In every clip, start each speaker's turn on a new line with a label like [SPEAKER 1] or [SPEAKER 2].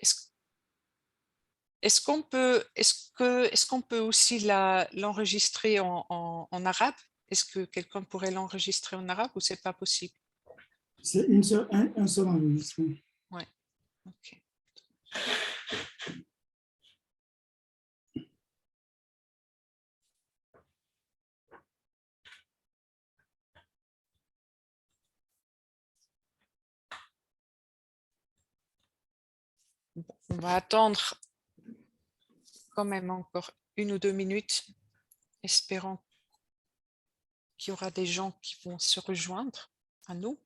[SPEAKER 1] Est-ce est-ce qu'on peut aussi l'enregistrer en arabe? Est-ce que quelqu'un pourrait l'enregistrer en arabe ou c'est pas possible?
[SPEAKER 2] C'est un seul enregistrement.
[SPEAKER 1] Ouais, ok. On va attendre quand même encore 1 ou 2 minutes, espérant qu'il y aura des gens qui vont se rejoindre à nous.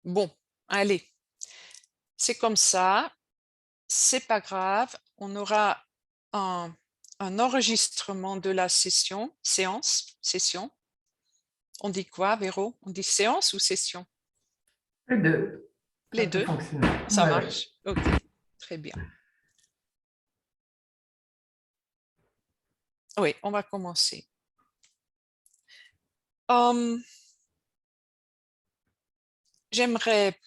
[SPEAKER 1] Bon, allez, c'est comme ça, c'est pas grave, on aura un enregistrement de la session. On dit quoi, Véro? On dit séance ou session?
[SPEAKER 3] Les deux. Ça
[SPEAKER 1] Les
[SPEAKER 3] peut
[SPEAKER 1] deux,
[SPEAKER 3] fonctionner.
[SPEAKER 1] ça
[SPEAKER 3] Ouais,
[SPEAKER 1] marche. Ok, très bien. Oui, on va commencer. J'aimerais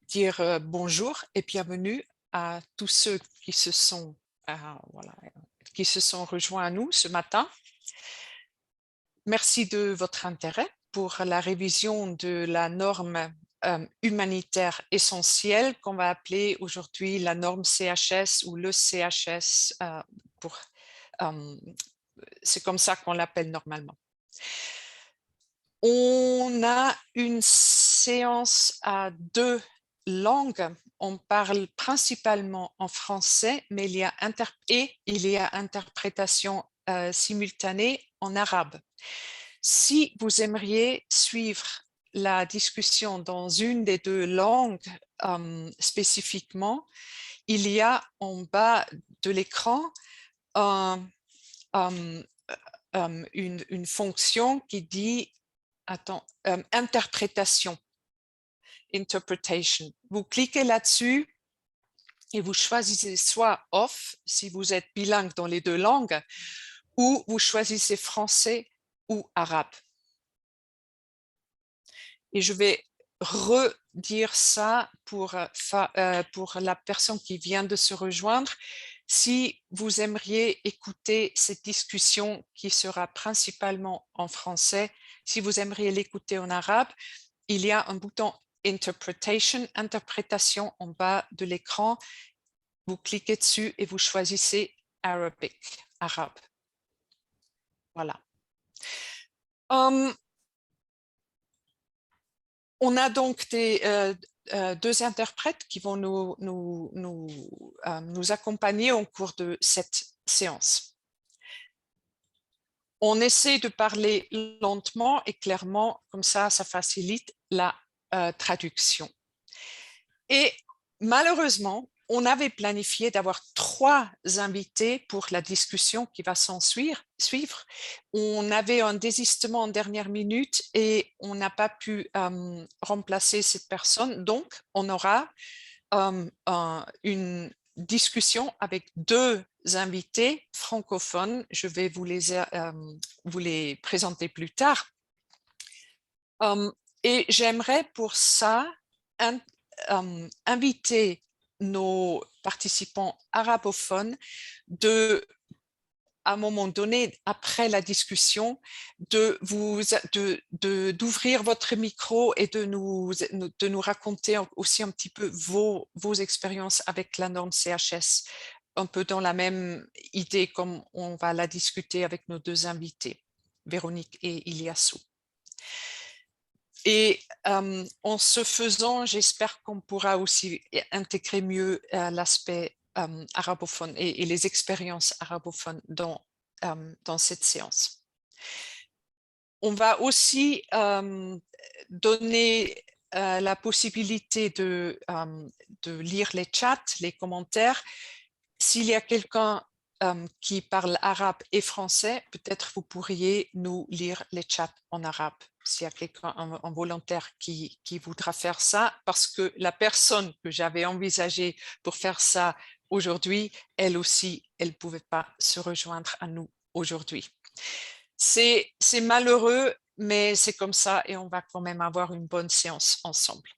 [SPEAKER 1] dire bonjour et bienvenue à tous ceux qui se sont, voilà, qui se sont rejoints à nous ce matin. Merci de votre intérêt pour la révision de la norme humanitaire essentielle qu'on va appeler aujourd'hui la norme CHS ou le CHS. C'est comme ça qu'on l'appelle normalement. On a une séance à 2 langues. On parle principalement en français, mais il y a interprétation simultanée en arabe. Si vous aimeriez suivre la discussion dans une des 2 langues spécifiquement, il y a en bas de l'écran une fonction qui dit interprétation. Interpretation. Vous cliquez là-dessus et vous choisissez soit off si vous êtes bilingue dans les 2 langues ou vous choisissez français ou arabe. Et je vais redire ça pour la personne qui vient de se rejoindre. Si vous aimeriez écouter cette discussion qui sera principalement en français, si vous aimeriez l'écouter en arabe, il y a un bouton interprétation en bas de l'écran. Vous cliquez dessus et vous choisissez arabe. Voilà. On a donc 2 interprètes qui vont nous accompagner au cours de cette séance. On essaie de parler lentement et clairement, comme ça facilite la traduction. Et malheureusement, on avait planifié d'avoir 3 invités pour la discussion qui va s'en suivre. On avait un désistement en dernière minute et on n'a pas pu remplacer cette personne. Donc, on aura une discussion avec 2 invités francophones. Je vais vous les présenter plus tard. Et j'aimerais pour ça inviter nos participants arabophones à un moment donné, après la discussion, d'ouvrir votre micro et de nous raconter aussi un petit peu vos expériences avec la norme CHS, un peu dans la même idée comme on va la discuter avec nos 2 invités, Véronique et Iliassou. Et en ce faisant, j'espère qu'on pourra aussi intégrer mieux l'aspect arabophone et les expériences arabophones dans cette séance. On va aussi donner la possibilité de lire les chats, les commentaires. S'il y a quelqu'un qui parlent arabe et français, peut-être vous pourriez nous lire les chats en arabe, s'il y a quelqu'un, un volontaire qui voudra faire ça, parce que la personne que j'avais envisagée pour faire ça aujourd'hui, elle aussi, elle ne pouvait pas se rejoindre à nous aujourd'hui. C'est malheureux, mais c'est comme ça et on va quand même avoir une bonne séance ensemble.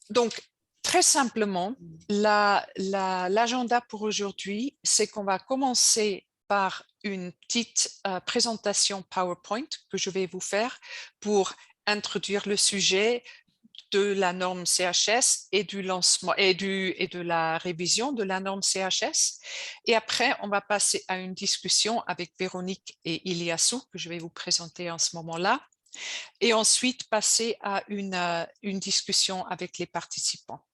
[SPEAKER 1] Donc, très simplement, l'agenda pour aujourd'hui, c'est qu'on va commencer par une petite présentation PowerPoint que je vais vous faire pour introduire le sujet de la norme CHS et du lancement et de la révision de la norme CHS. Et après, on va passer à une discussion avec Véronique et Iliassou que je vais vous présenter en ce moment-là. Et ensuite passer à une discussion avec les participants.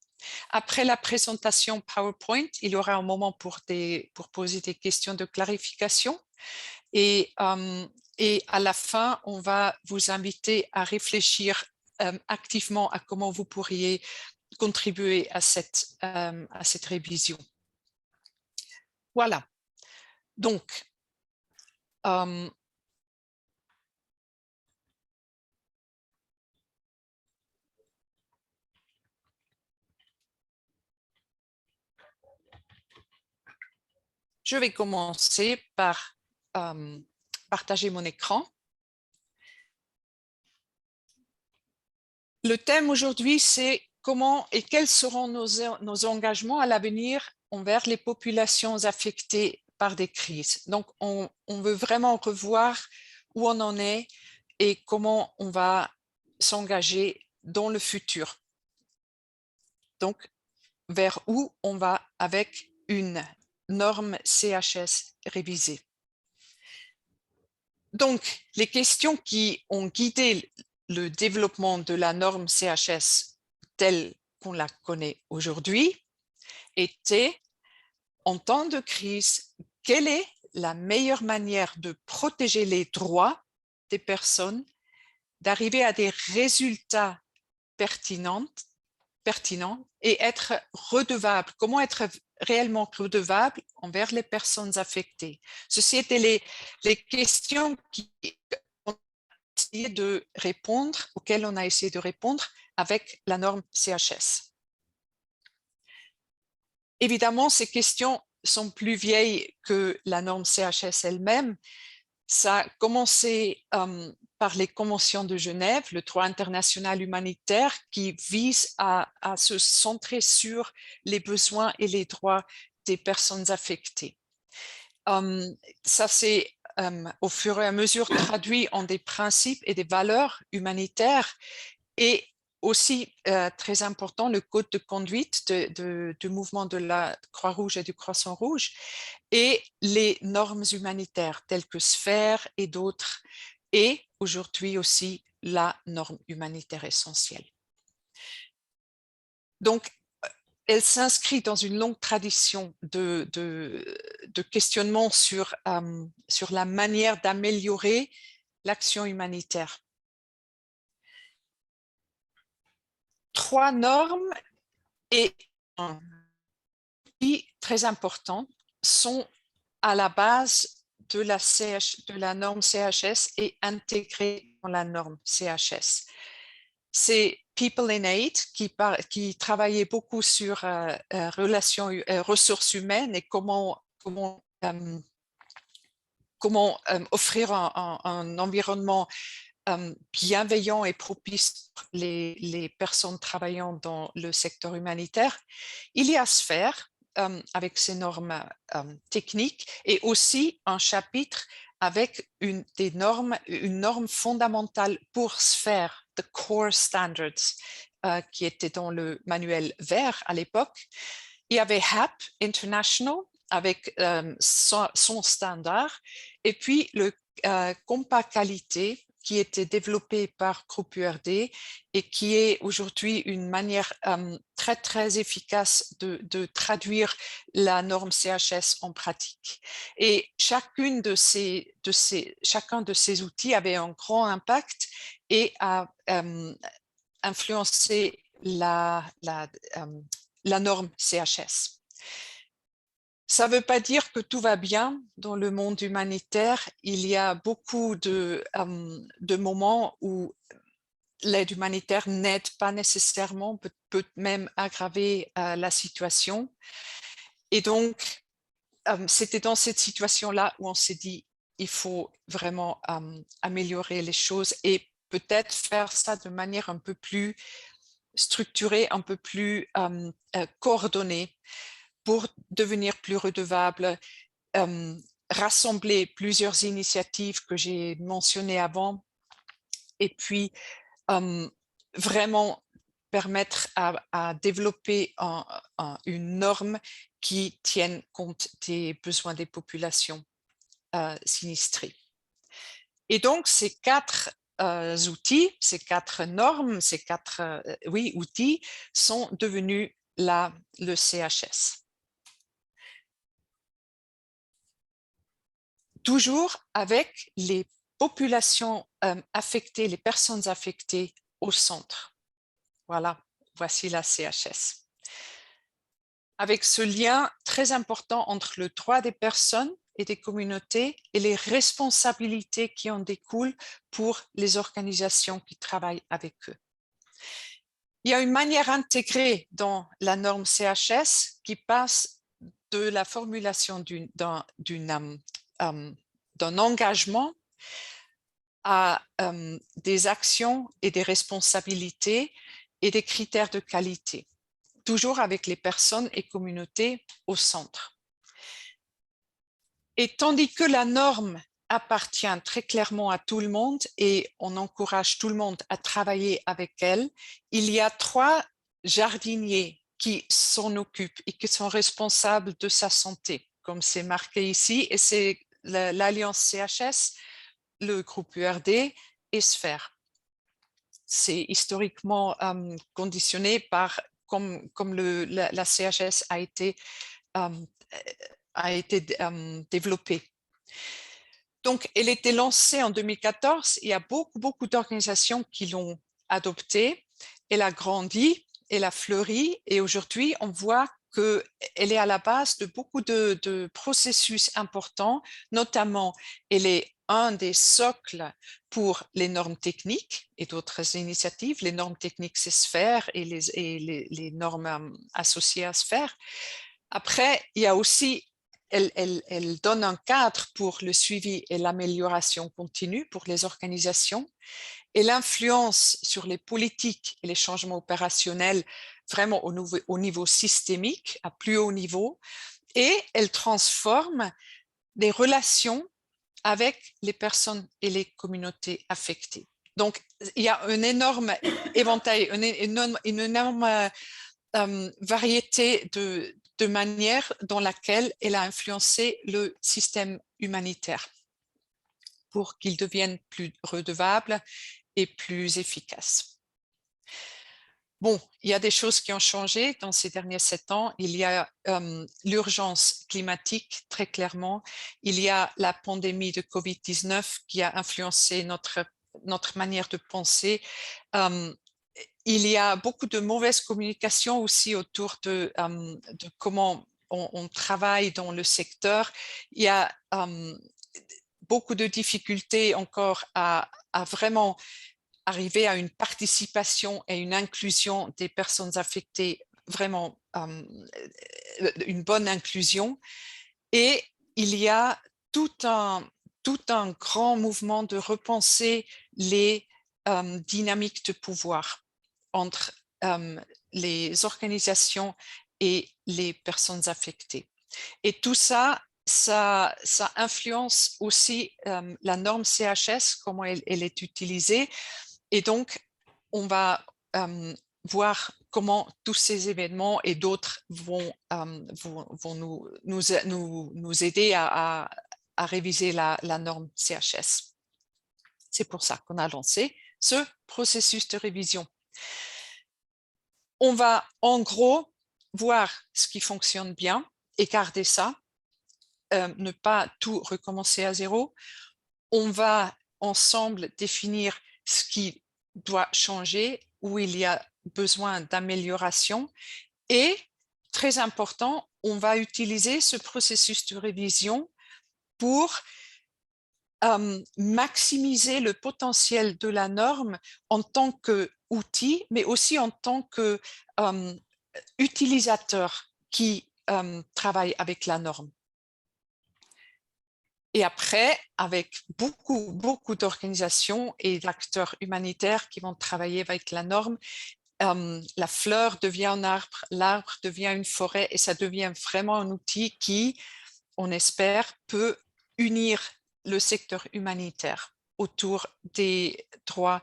[SPEAKER 1] Après la présentation PowerPoint, il y aura un moment pour poser des questions de clarification. Et à la fin, on va vous inviter à réfléchir activement à comment vous pourriez contribuer à cette révision. Voilà. Donc, je vais commencer par partager mon écran. Le thème aujourd'hui, c'est comment et quels seront nos engagements à l'avenir envers les populations affectées par des crises. Donc, on veut vraiment revoir où on en est et comment on va s'engager dans le futur. Donc, vers où on va avec une norme CHS révisée. Donc, les questions qui ont guidé le développement de la norme CHS telle qu'on la connaît aujourd'hui étaient, en temps de crise, quelle est la meilleure manière de protéger les droits des personnes, d'arriver à des résultats pertinents et être redevable, comment être réellement redevable envers les personnes affectées. Ceci étaient les questions auxquelles on a essayé de répondre avec la norme CHS. Évidemment, ces questions sont plus vieilles que la norme CHS elle-même. Ça a commencé par les conventions de Genève, le droit international humanitaire, qui vise à se centrer sur les besoins et les droits des personnes affectées. Ça s'est au fur et à mesure traduit en des principes et des valeurs humanitaires et aussi très important, le code de conduite du mouvement de la Croix-Rouge et du Croissant-Rouge et les normes humanitaires telles que Sphère et d'autres, et aujourd'hui aussi la norme humanitaire essentielle. Donc, elle s'inscrit dans une longue tradition de questionnement sur la manière d'améliorer l'action humanitaire. 3 normes et très importants sont à la base de la norme CHS et intégrés dans la norme CHS. C'est People in Aid qui travaillait beaucoup sur ressources humaines et comment offrir un environnement bienveillant et propice pour les personnes travaillant dans le secteur humanitaire. Il y a Sphère avec ses normes techniques et aussi un chapitre avec une norme fondamentale pour Sphère, the core standards, qui était dans le manuel vert à l'époque. Il y avait HAP International avec son standard et puis le compas qualité qui était développé par Groupe URD et qui est aujourd'hui une manière très, très efficace de traduire la norme CHS en pratique. Et chacun de ces outils avait un grand impact et a influencé la norme CHS. Ça ne veut pas dire que tout va bien dans le monde humanitaire. Il y a beaucoup de moments où l'aide humanitaire n'aide pas nécessairement, peut même aggraver la situation. Et donc, c'était dans cette situation-là où on s'est dit, il faut vraiment améliorer les choses et peut-être faire ça de manière un peu plus structurée, un peu plus coordonnée pour devenir plus redevable, rassembler plusieurs initiatives que j'ai mentionnées avant et puis vraiment permettre à développer une norme qui tienne compte des besoins des populations sinistrées. Et donc, ces 4 outils, ces 4 normes, ces 4 outils sont devenus le CHS. Toujours avec les populations affectées, les personnes affectées au centre. Voilà, voici la CHS. Avec ce lien très important entre le droit des personnes et des communautés et les responsabilités qui en découlent pour les organisations qui travaillent avec eux. Il y a une manière intégrée dans la norme CHS qui passe de la formulation d'un engagement à des actions et des responsabilités et des critères de qualité, toujours avec les personnes et communautés au centre. Et tandis que la norme appartient très clairement à tout le monde et on encourage tout le monde à travailler avec elle, il y a 3 jardiniers qui s'en occupent et qui sont responsables de sa santé, comme c'est marqué ici, et c'est l'Alliance CHS, le groupe URD et Sphère. C'est historiquement conditionné par comme la CHS a été développée. Donc, elle a été lancée en 2014. Il y a beaucoup d'organisations qui l'ont adoptée. Elle a grandi, elle a fleuri et aujourd'hui, on voit qu'elle est à la base de beaucoup de processus importants, notamment elle est un des socles pour les normes techniques et d'autres initiatives. Les normes techniques, c'est Sphère et les normes associées à Sphère. Après, il y a aussi, elle donne un cadre pour le suivi et l'amélioration continue pour les organisations et l'influence sur les politiques et les changements opérationnels vraiment au niveau systémique, à plus haut niveau, et elle transforme des relations avec les personnes et les communautés affectées. Donc, il y a un énorme éventail, une énorme variété de manières dans laquelle elle a influencé le système humanitaire pour qu'il devienne plus redevable et plus efficace. Bon, il y a des choses qui ont changé dans ces derniers 7 ans. Il y a l'urgence climatique, très clairement. Il y a la pandémie de Covid-19 qui a influencé notre manière de penser. Il y a beaucoup de mauvaise communication aussi autour de comment on travaille dans le secteur. Il y a beaucoup de difficultés encore à vraiment arriver à une participation et une inclusion des personnes affectées, vraiment une bonne inclusion. Et il y a tout un grand mouvement de repenser les dynamiques de pouvoir entre les organisations et les personnes affectées. Et tout ça, ça influence aussi la norme CHS, comment elle est utilisée. Et donc, on va voir comment tous ces événements et d'autres vont nous aider à réviser la norme CHS. C'est pour ça qu'on a lancé ce processus de révision. On va en gros voir ce qui fonctionne bien et garder ça, ne pas tout recommencer à zéro. On va ensemble définir ce qui doit changer, où il y a besoin d'amélioration et, très important, on va utiliser ce processus de révision pour maximiser le potentiel de la norme en tant qu'outil, mais aussi en tant qu'utilisateur qui travaille avec la norme. Et après, avec beaucoup d'organisations et d'acteurs humanitaires qui vont travailler avec la norme, la fleur devient un arbre, l'arbre devient une forêt et ça devient vraiment un outil qui, on espère, peut unir le secteur humanitaire autour des droits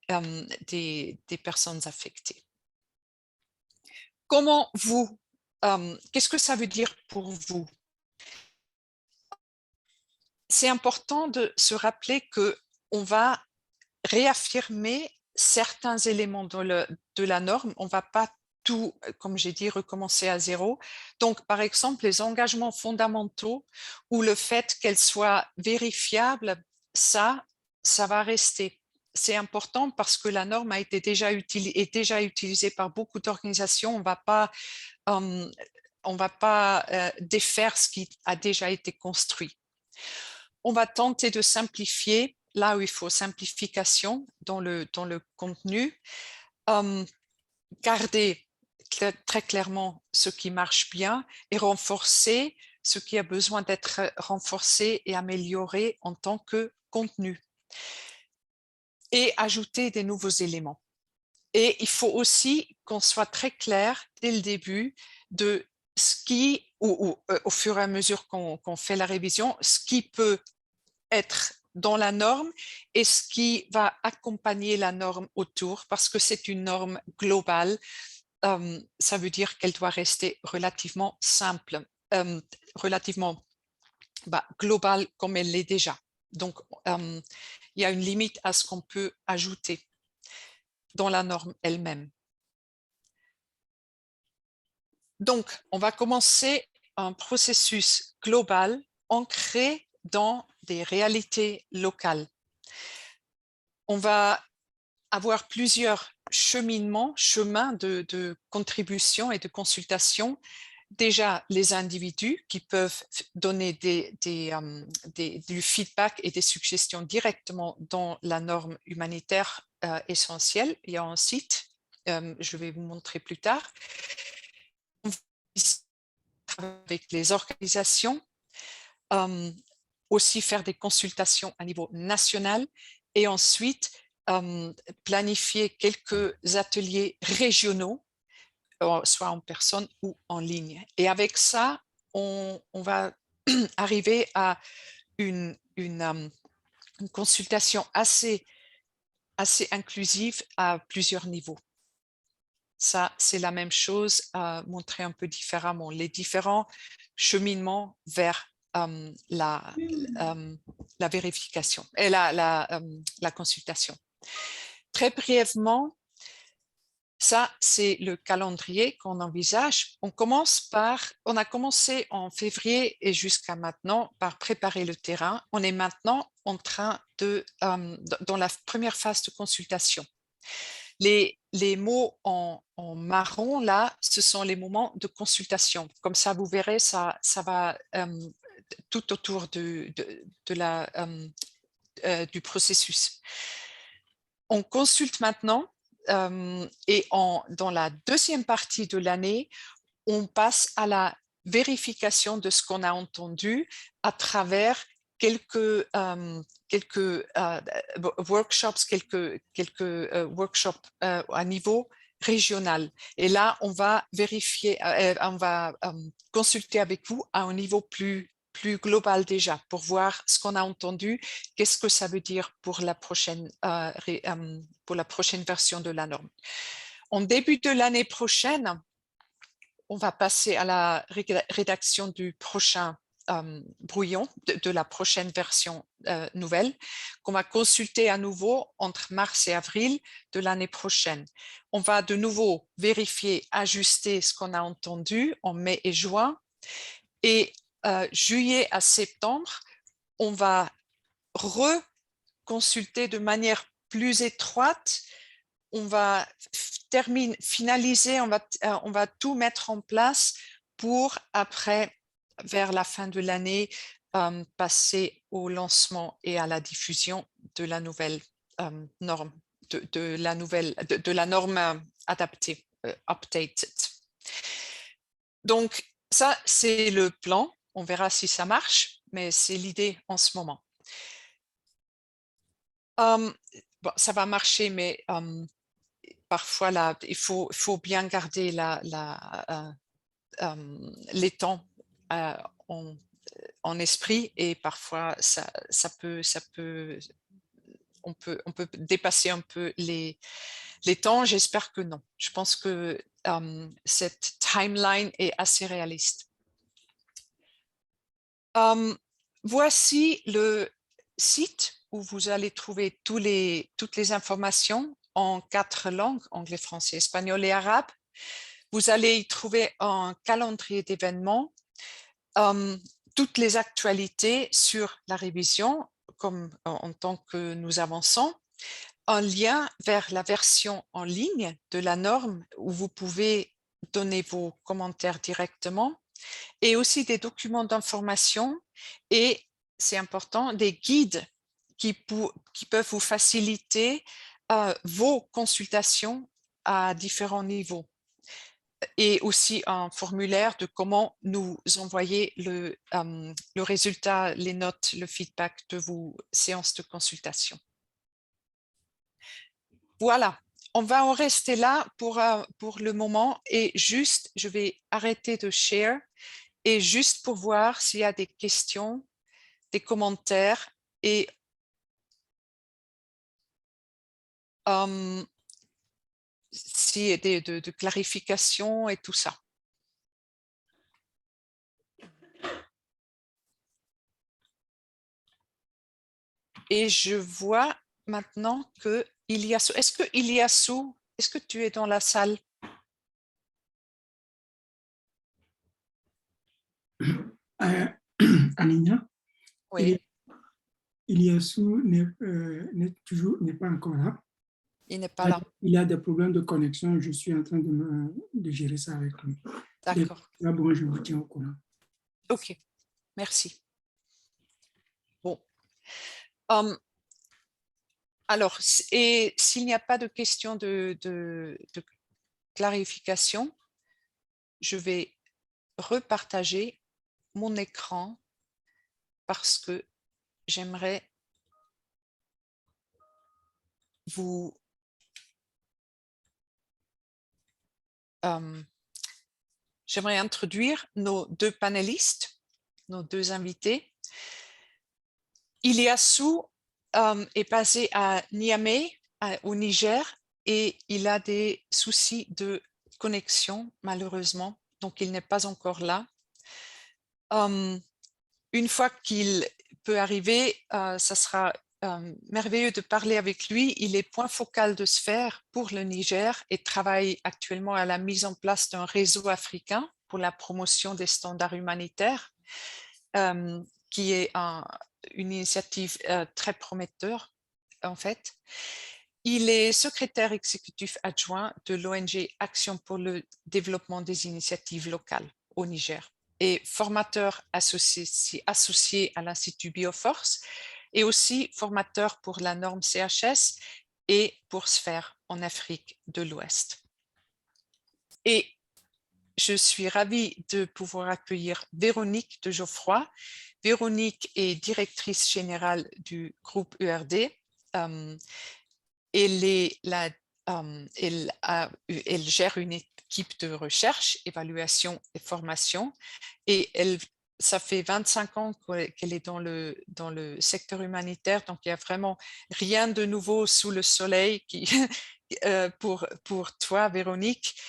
[SPEAKER 1] des personnes affectées. Comment vous, qu'est-ce que ça veut dire pour vous? C'est important de se rappeler qu'on va réaffirmer certains éléments de la norme. On ne va pas tout, comme j'ai dit, recommencer à zéro. Donc, par exemple, les engagements fondamentaux ou le fait qu'elles soient vérifiables, ça va rester. C'est important parce que la norme est déjà utilisée par beaucoup d'organisations. On va pas défaire ce qui a déjà été construit. On va tenter de simplifier là où il faut simplification dans le contenu, garder très clairement ce qui marche bien et renforcer ce qui a besoin d'être renforcé et amélioré en tant que contenu. Et ajouter des nouveaux éléments. Et il faut aussi qu'on soit très clair dès le début de ce qui, au fur et à mesure qu'on fait la révision, ce qui peut être dans la norme et ce qui va accompagner la norme autour, parce que c'est une norme globale. Ça veut dire qu'elle doit rester relativement simple, relativement globale comme elle l'est déjà. Donc, il y a une limite à ce qu'on peut ajouter dans la norme elle-même. Donc, on va commencer un processus global ancré dans des réalités locales. On va avoir plusieurs chemins de contribution et de consultation. Déjà, les individus qui peuvent donner du feedback et des suggestions directement dans la norme humanitaire essentielle. Il y a un site, je vais vous montrer plus tard. On va travailler avec les organisations, aussi faire des consultations à niveau national et ensuite planifier quelques ateliers régionaux, soit en personne ou en ligne. Et avec ça, on va arriver à une consultation assez inclusive à plusieurs niveaux. Ça, c'est la même chose, montré un peu différemment, les différents cheminements vers la vérification et la consultation. Très brièvement, ça, c'est le calendrier qu'on envisage. On a commencé en février et jusqu'à maintenant par préparer le terrain. On est maintenant en train dans la première phase de consultation. Les mots en marron, là, ce sont les moments de consultation. Comme ça, vous verrez, ça va tout autour du processus. On consulte maintenant et dans la deuxième partie de l'année, on passe à la vérification de ce qu'on a entendu à travers quelques workshops, workshops à niveau régional. Et là, on va vérifier, on va consulter avec vous à un niveau plus global déjà pour voir ce qu'on a entendu, qu'est-ce que ça veut dire pour la prochaine version de la norme. En début de l'année prochaine, on va passer à la rédaction du prochain brouillon, de la prochaine version nouvelle, qu'on va consulter à nouveau entre mars et avril de l'année prochaine. On va de nouveau vérifier, ajuster ce qu'on a entendu en mai et juin. Et juillet à septembre, on va reconsulter de manière plus étroite. On va finaliser, on va tout mettre en place pour après, vers la fin de l'année, passer au lancement et à la diffusion de la nouvelle norme, de la norme adaptée, updated. Donc, ça, c'est le plan. On verra si ça marche, mais c'est l'idée en ce moment. Bon, ça va marcher, mais parfois, là, il faut bien garder les temps en esprit et parfois, on peut dépasser un peu les temps. J'espère que non. Je pense que cette timeline est assez réaliste. Voici le site où vous allez trouver toutes les informations en 4 langues, anglais, français, espagnol et arabe. Vous allez y trouver un calendrier d'événements, toutes les actualités sur la révision, comme en tant que nous avançons, un lien vers la version en ligne de la norme où vous pouvez donner vos commentaires directement, et aussi des documents d'information et, c'est important, des guides qui peuvent vous faciliter vos consultations à différents niveaux. Et aussi un formulaire de comment nous envoyer le résultat, les notes, le feedback de vos séances de consultation. Voilà, on va en rester là pour le moment et juste, je vais arrêter de share et juste pour voir s'il y a des questions, des commentaires et s'il y a de clarifications et tout ça. Et je vois maintenant que Iliassou, est-ce que Iliassou, est-ce que tu es dans la salle?
[SPEAKER 2] Anina,
[SPEAKER 1] Oui,
[SPEAKER 2] Iliassou n'est pas encore là.
[SPEAKER 1] il n'est pas là.
[SPEAKER 2] Il a des problèmes de connexion. Je suis en train de gérer ça avec lui.
[SPEAKER 1] D'accord.
[SPEAKER 2] Bon, je vous tiens au courant.
[SPEAKER 1] Ok, merci. Bon. Alors, et s'il n'y a pas de questions de clarification, je vais repartager mon écran parce que j'aimerais vous j'aimerais introduire nos 2 panélistes, nos 2 invités. Iliassou est basé à Niamey, au Niger, et il a des soucis de connexion, malheureusement, donc il n'est pas encore là. Une fois qu'il peut arriver, ça sera merveilleux de parler avec lui. Il est point focal de Sphère pour le Niger et travaille actuellement à la mise en place d'un réseau africain pour la promotion des standards humanitaires, qui est une initiative très prometteur en fait. Il est secrétaire exécutif adjoint de l'ONG Action pour le développement des initiatives locales au Niger et formateur associé à l'Institut Bioforce et aussi formateur pour la norme CHS et pour Sphère en Afrique de l'Ouest. Et je suis ravie de pouvoir accueillir Véronique de Geoffroy. Véronique est directrice générale du groupe URD. Elle gère une équipe de recherche, évaluation et formation et ça fait 25 ans qu'elle est dans le secteur humanitaire, donc il n'y a vraiment rien de nouveau sous le soleil pour toi, Véronique.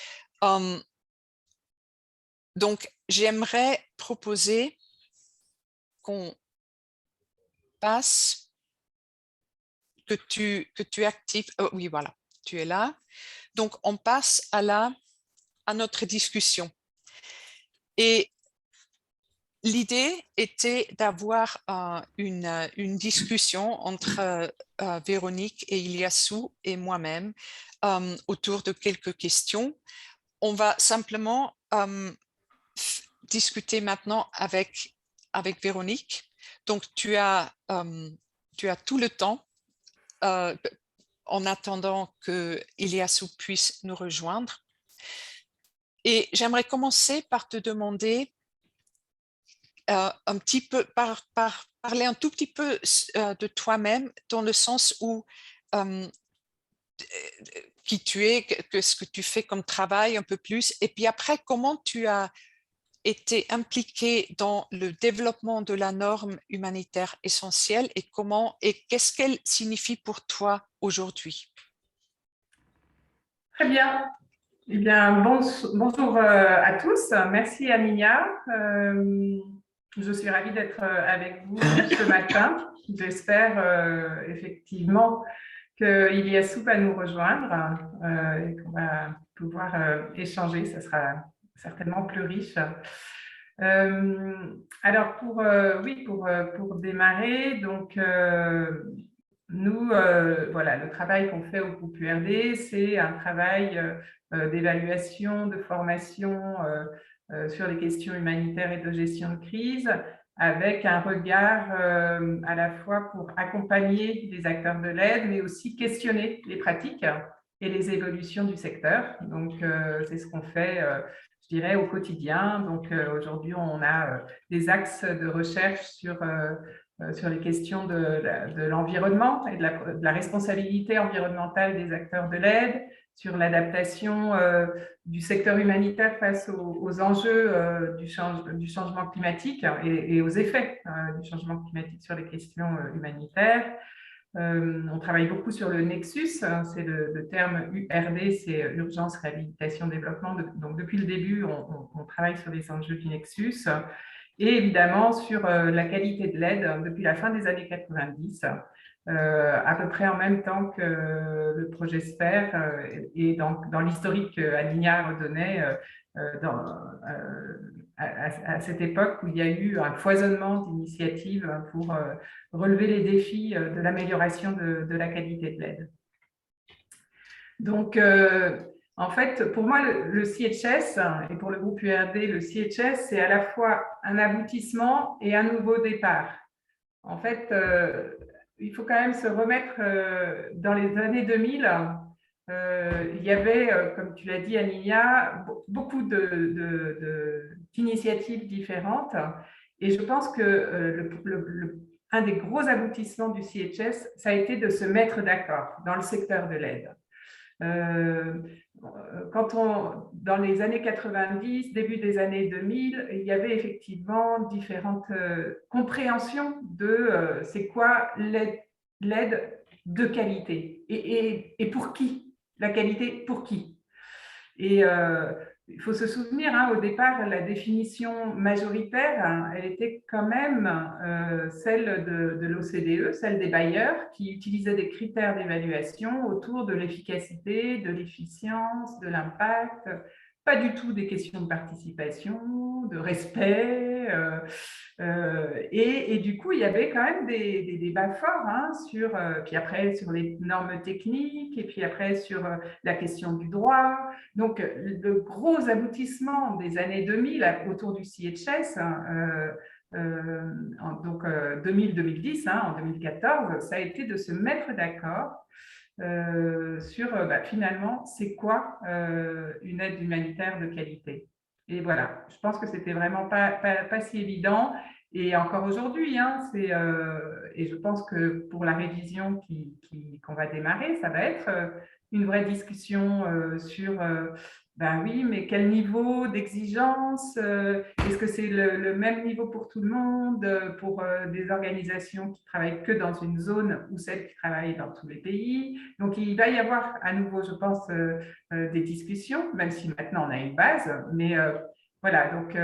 [SPEAKER 1] Donc, j'aimerais proposer qu'on passe, que tu actives. Oh, oui, voilà, tu es là. Donc, on passe à notre discussion. Et l'idée était d'avoir une discussion entre Véronique et Iliassou et moi-même autour de quelques questions. On va simplement discuter maintenant avec Véronique. Donc, tu as tout le temps en attendant que Iliassou puisse nous rejoindre. Et j'aimerais commencer par te demander un petit peu, parler un tout petit peu de toi-même, dans le sens où qui tu es, que ce que tu fais comme travail un peu plus, et puis après, comment tu as été impliqué dans le développement de la norme humanitaire essentielle et qu'est-ce qu'elle signifie pour toi aujourd'hui?
[SPEAKER 3] Très bien. Eh bien, bonjour à tous. Merci Aminia. Je suis ravie d'être avec vous ce matin. J'espère effectivement qu'Iliassou va nous rejoindre et qu'on va pouvoir échanger. Ça sera certainement plus riche. Alors pour démarrer, donc nous, voilà, le travail qu'on fait au groupe URD, c'est un travail d'évaluation, de formation sur les questions humanitaires et de gestion de crise, avec un regard à la fois pour accompagner les acteurs de l'aide, mais aussi questionner les pratiques et les évolutions du secteur. Donc, c'est ce qu'on fait, je dirais, au quotidien. Donc, aujourd'hui, on a des axes de recherche sur les questions de l'environnement et de la responsabilité environnementale des acteurs de l'aide, sur l'adaptation du secteur humanitaire face aux enjeux du changement climatique et aux effets du changement climatique sur les questions humanitaires. On travaille beaucoup sur le Nexus, c'est le terme URD, c'est Urgence, Réhabilitation, Développement. Donc depuis le début, on travaille sur les enjeux du Nexus. Et évidemment sur la qualité de l'aide depuis la fin des années 90, à peu près en même temps que le projet SPER et dans l'historique qu'Aligna redonnait à cette époque où il y a eu un foisonnement d'initiatives pour relever les défis de l'amélioration de la qualité de l'aide. Donc, en fait, pour moi, le CHS et pour le groupe URD, le CHS, c'est à la fois un aboutissement et un nouveau départ. En fait, il faut quand même se remettre dans les années 2000. Il y avait, comme tu l'as dit, Aninia, beaucoup d'initiatives différentes. Et je pense que un des gros aboutissements du CHS, ça a été de se mettre d'accord dans le secteur de l'aide. Dans les années 90, début des années 2000, il y avait effectivement différentes compréhensions de c'est quoi l'aide de qualité et pour qui, la qualité pour qui. Et il faut se souvenir, au départ, la définition majoritaire, elle était quand même celle de l'OCDE, celle des bailleurs, qui utilisaient des critères d'évaluation autour de l'efficacité, de l'efficience, de l'impact, pas du tout des questions de participation, de respect. Et du coup, il y avait quand même des débats forts puis après sur les normes techniques, et puis après sur la question du droit. Donc, le gros aboutissement des années 2000 autour du CHS, donc 2000-2010, en 2014, ça a été de se mettre d'accord sur finalement, c'est quoi une aide humanitaire de qualité. Et voilà, je pense que c'était vraiment pas si évident. Et encore aujourd'hui, et je pense que pour la révision qu'on va démarrer, ça va être une vraie discussion sur oui, mais quel niveau d'exigence? Est-ce que c'est le même niveau pour tout le monde, pour des organisations qui travaillent que dans une zone ou celles qui travaillent dans tous les pays? Donc, il va y avoir à nouveau, je pense, des discussions, même si maintenant on a une base. Mais voilà, donc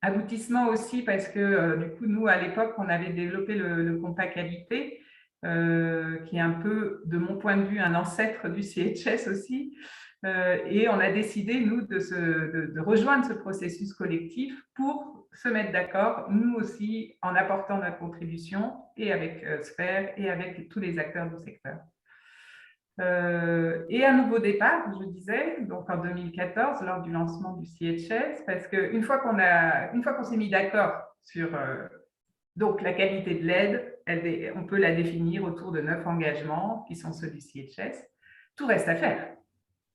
[SPEAKER 3] aboutissement aussi parce que du coup, nous, à l'époque, on avait développé le compas qualité, qui est un peu, de mon point de vue, un ancêtre du CHS aussi. Et on a décidé, nous, de rejoindre ce processus collectif pour se mettre d'accord, nous aussi, en apportant notre contribution, et avec SPER, et avec tous les acteurs du secteur. et un nouveau départ, je disais, donc en 2014, lors du lancement du CHS, parce qu'une fois qu'on s'est mis d'accord sur donc la qualité de l'aide, on peut la définir autour de 9 engagements qui sont ceux du CHS. Tout reste à faire.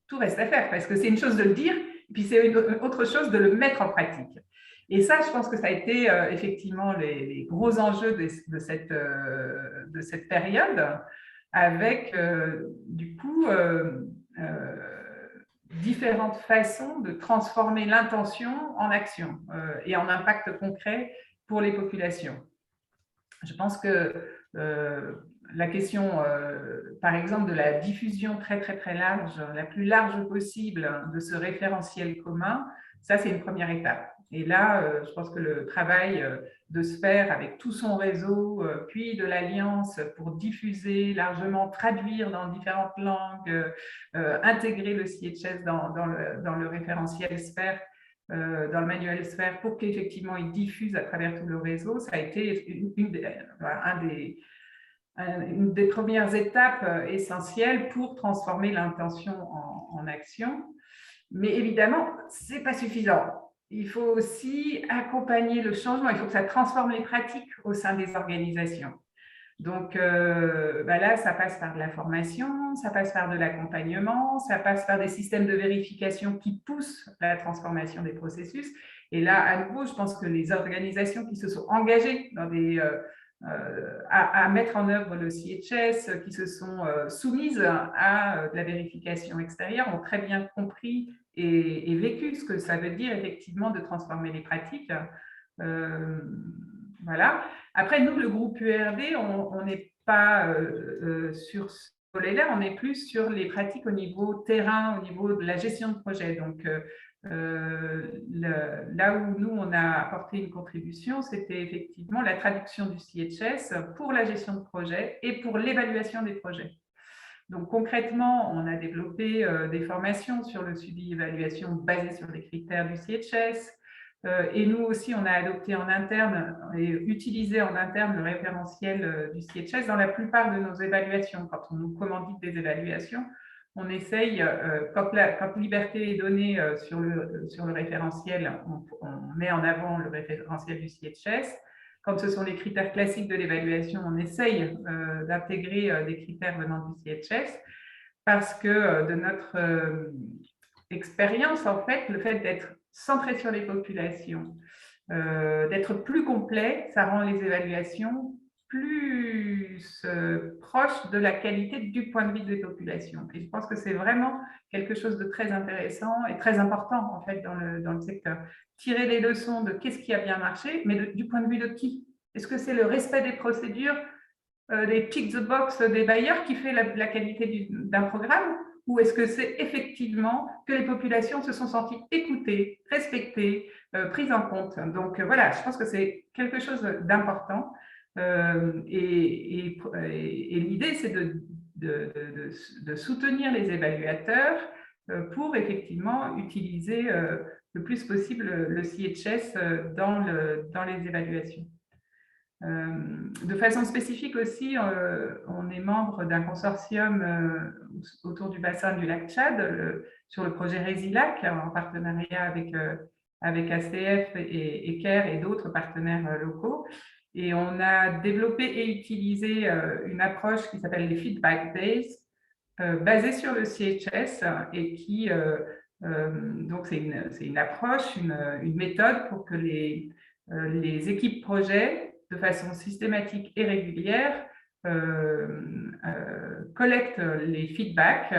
[SPEAKER 3] Tout reste à faire, parce que c'est une chose de le dire, et puis c'est une autre chose de le mettre en pratique. Et ça, je pense que ça a été effectivement les gros enjeux de cette période, avec du coup différentes façons de transformer l'intention en action et en impact concret pour les populations. Je pense que la question, par exemple, de la diffusion très, très, très large, la plus large possible de ce référentiel commun, ça, c'est une première étape. Et là, je pense que le travail de se faire avec tout son réseau, puis de l'Alliance pour diffuser largement, traduire dans différentes langues, intégrer le CHS dans le référentiel SPHERE, dans le manuel SPHERE pour qu'effectivement il diffuse à travers tout le réseau, ça a été une des premières étapes essentielles pour transformer l'intention en action. Mais évidemment, ce n'est pas suffisant. Il faut aussi accompagner le changement, il faut que ça transforme les pratiques au sein des organisations. Donc là, ça passe par de la formation, ça passe par de l'accompagnement, ça passe par des systèmes de vérification qui poussent la transformation des processus. Et là, à nouveau, je pense que les organisations qui se sont engagées dans à mettre en œuvre le CHS, qui se sont soumises à de la vérification extérieure, ont très bien compris et vécu ce que ça veut dire effectivement de transformer les pratiques. Voilà. Après, nous, le groupe URD, on n'est pas sur ce volet-là, on est plus sur les pratiques au niveau terrain, au niveau de la gestion de projet. Donc, là où nous, on a apporté une contribution, c'était effectivement la traduction du CHS pour la gestion de projet et pour l'évaluation des projets. Donc, concrètement, on a développé des formations sur le suivi-évaluation basées sur les critères du CHS. Et nous aussi, on a adopté en interne et utilisé en interne le référentiel du CHS dans la plupart de nos évaluations. Quand on nous commandite des évaluations, on essaye, quand liberté est donnée sur le référentiel, on met en avant le référentiel du CHS. Quand ce sont les critères classiques de l'évaluation, on essaye d'intégrer des critères venant du CHS parce que de notre expérience, en fait, le fait d'être centré sur les populations, d'être plus complet, ça rend les évaluations plus proches de la qualité du point de vue des populations. Et je pense que c'est vraiment quelque chose de très intéressant et très important, en fait, dans le secteur. Tirer les leçons de qu'est-ce qui a bien marché, mais du point de vue de qui? Est-ce que c'est le respect des procédures, des tick the box des bailleurs qui fait la qualité d'un programme? Ou est-ce que c'est effectivement que les populations se sont senties écoutées, respectées, prises en compte? Donc voilà, je pense que c'est quelque chose d'important. Et l'idée, c'est de soutenir les évaluateurs pour effectivement utiliser le plus possible le CHS dans les évaluations. De façon spécifique aussi, on est membre d'un consortium autour du bassin du lac Tchad sur le projet Résilac en partenariat avec ACF et CARE et d'autres partenaires locaux. Et on a développé et utilisé une approche qui s'appelle les Feedback Days, basée sur le CHS et qui, donc c'est une approche, une méthode pour que les équipes projets de façon systématique et régulière, collectent les feedbacks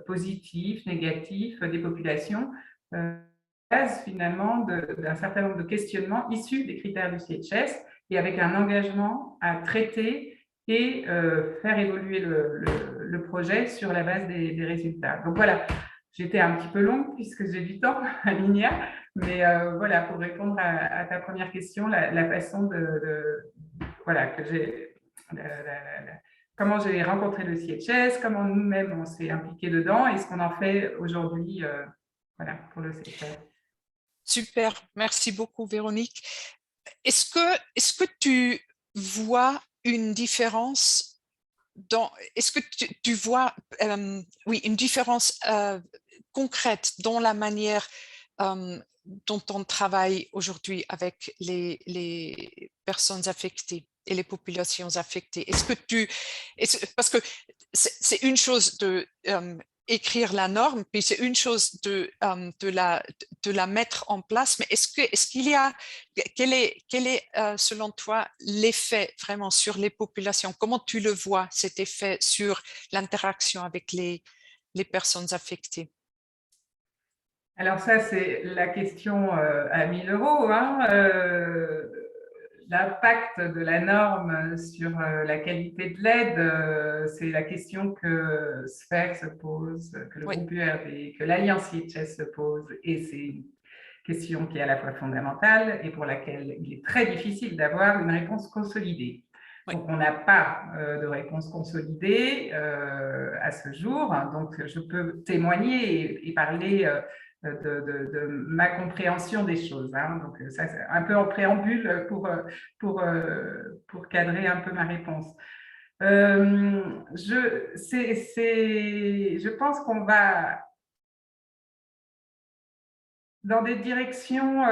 [SPEAKER 3] positifs, négatifs des populations, base finalement d'un certain nombre de questionnements issus des critères du CHS et avec un engagement à traiter et faire évoluer le projet sur la base des résultats. Donc voilà, j'étais un petit peu longue puisque j'ai du temps à Linia, mais voilà, pour répondre à ta première question, la façon voilà, que j'ai, comment j'ai rencontré le CHS, comment nous-mêmes on s'est impliqués dedans et ce qu'on en fait aujourd'hui voilà, pour le secteur.
[SPEAKER 1] Super, merci beaucoup Véronique. Est-ce que tu vois une différence est-ce que tu vois oui, une différence concrète dans la manière dont on travaille aujourd'hui avec les personnes affectées et les populations affectées? Parce que c'est une chose de écrire la norme, puis c'est une chose de la mettre en place, mais quel est selon toi l'effet vraiment sur les populations? Comment tu le vois, cet effet sur l'interaction avec les personnes affectées?
[SPEAKER 3] Alors ça, c'est la question à 1 000 €. Hein. L'impact de la norme sur la qualité de l'aide, c'est la question que Sphère se pose, que le
[SPEAKER 1] Oui,
[SPEAKER 3] groupe URD, que l'Alliance IHS se pose, et c'est une question qui est à la fois fondamentale et pour laquelle il est très difficile d'avoir une réponse consolidée.
[SPEAKER 1] oui.
[SPEAKER 3] Donc, on n'a pas de réponse consolidée à ce jour. Donc, je peux témoigner et parler de ma compréhension des choses. Hein. Donc, ça, c'est un peu en préambule pour cadrer un peu ma réponse. Je pense qu'on va dans des directions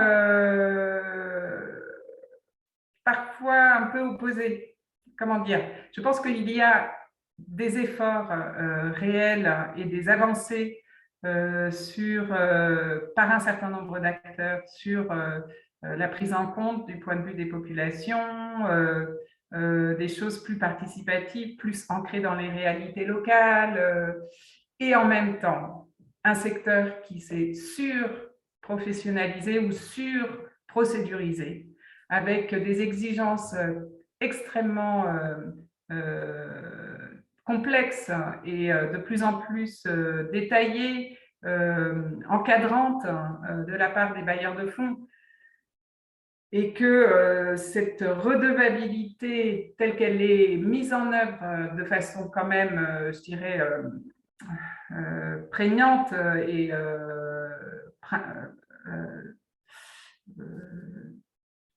[SPEAKER 3] parfois un peu opposées. Comment dire? Je pense qu'il y a des efforts réels et des avancées par un certain nombre d'acteurs sur la prise en compte du point de vue des populations, des choses plus participatives, plus ancrées dans les réalités locales, et en même temps, un secteur qui s'est sur-professionnalisé ou sur-procédurisé, avec des exigences extrêmement complexes et de plus en plus détaillées, encadrantes de la part des bailleurs de fonds, et que cette redevabilité telle qu'elle est mise en œuvre de façon quand même, je dirais, prégnante et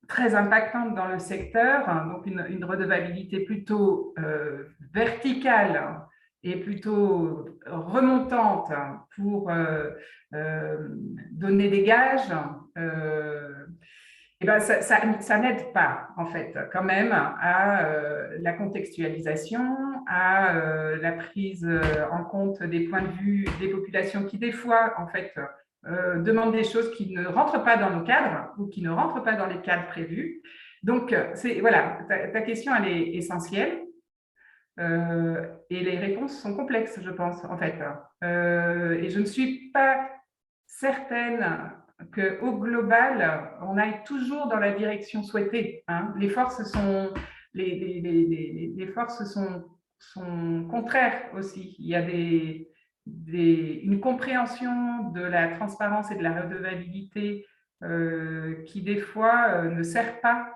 [SPEAKER 3] très impactante dans le secteur, donc une redevabilité plutôt verticale et plutôt remontante pour donner des gages, et ben ça n'aide pas, en fait, quand même, à la contextualisation, à la prise en compte des points de vue des populations qui, des fois, en fait, demandent des choses qui ne rentrent pas dans nos cadres ou qui ne rentrent pas dans les cadres prévus. Donc, voilà, ta question, elle est essentielle. Et les réponses sont complexes, je pense, en fait. Et je ne suis pas certaine qu'au global, on aille toujours dans la direction souhaitée. Hein. Les forces sont contraires aussi. Il y a une compréhension de la transparence et de la redevabilité qui, des fois, ne sert pas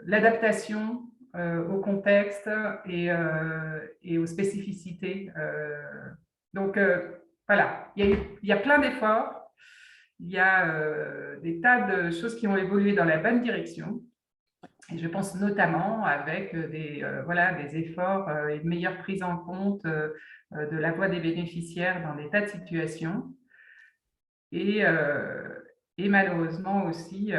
[SPEAKER 3] l'adaptation au contexte et aux spécificités. Donc, voilà, il y a plein d'efforts, il y a des tas de choses qui ont évolué dans la bonne direction. Et je pense notamment avec des efforts et une meilleure prise en compte de la voix des bénéficiaires dans des tas de situations. Et malheureusement aussi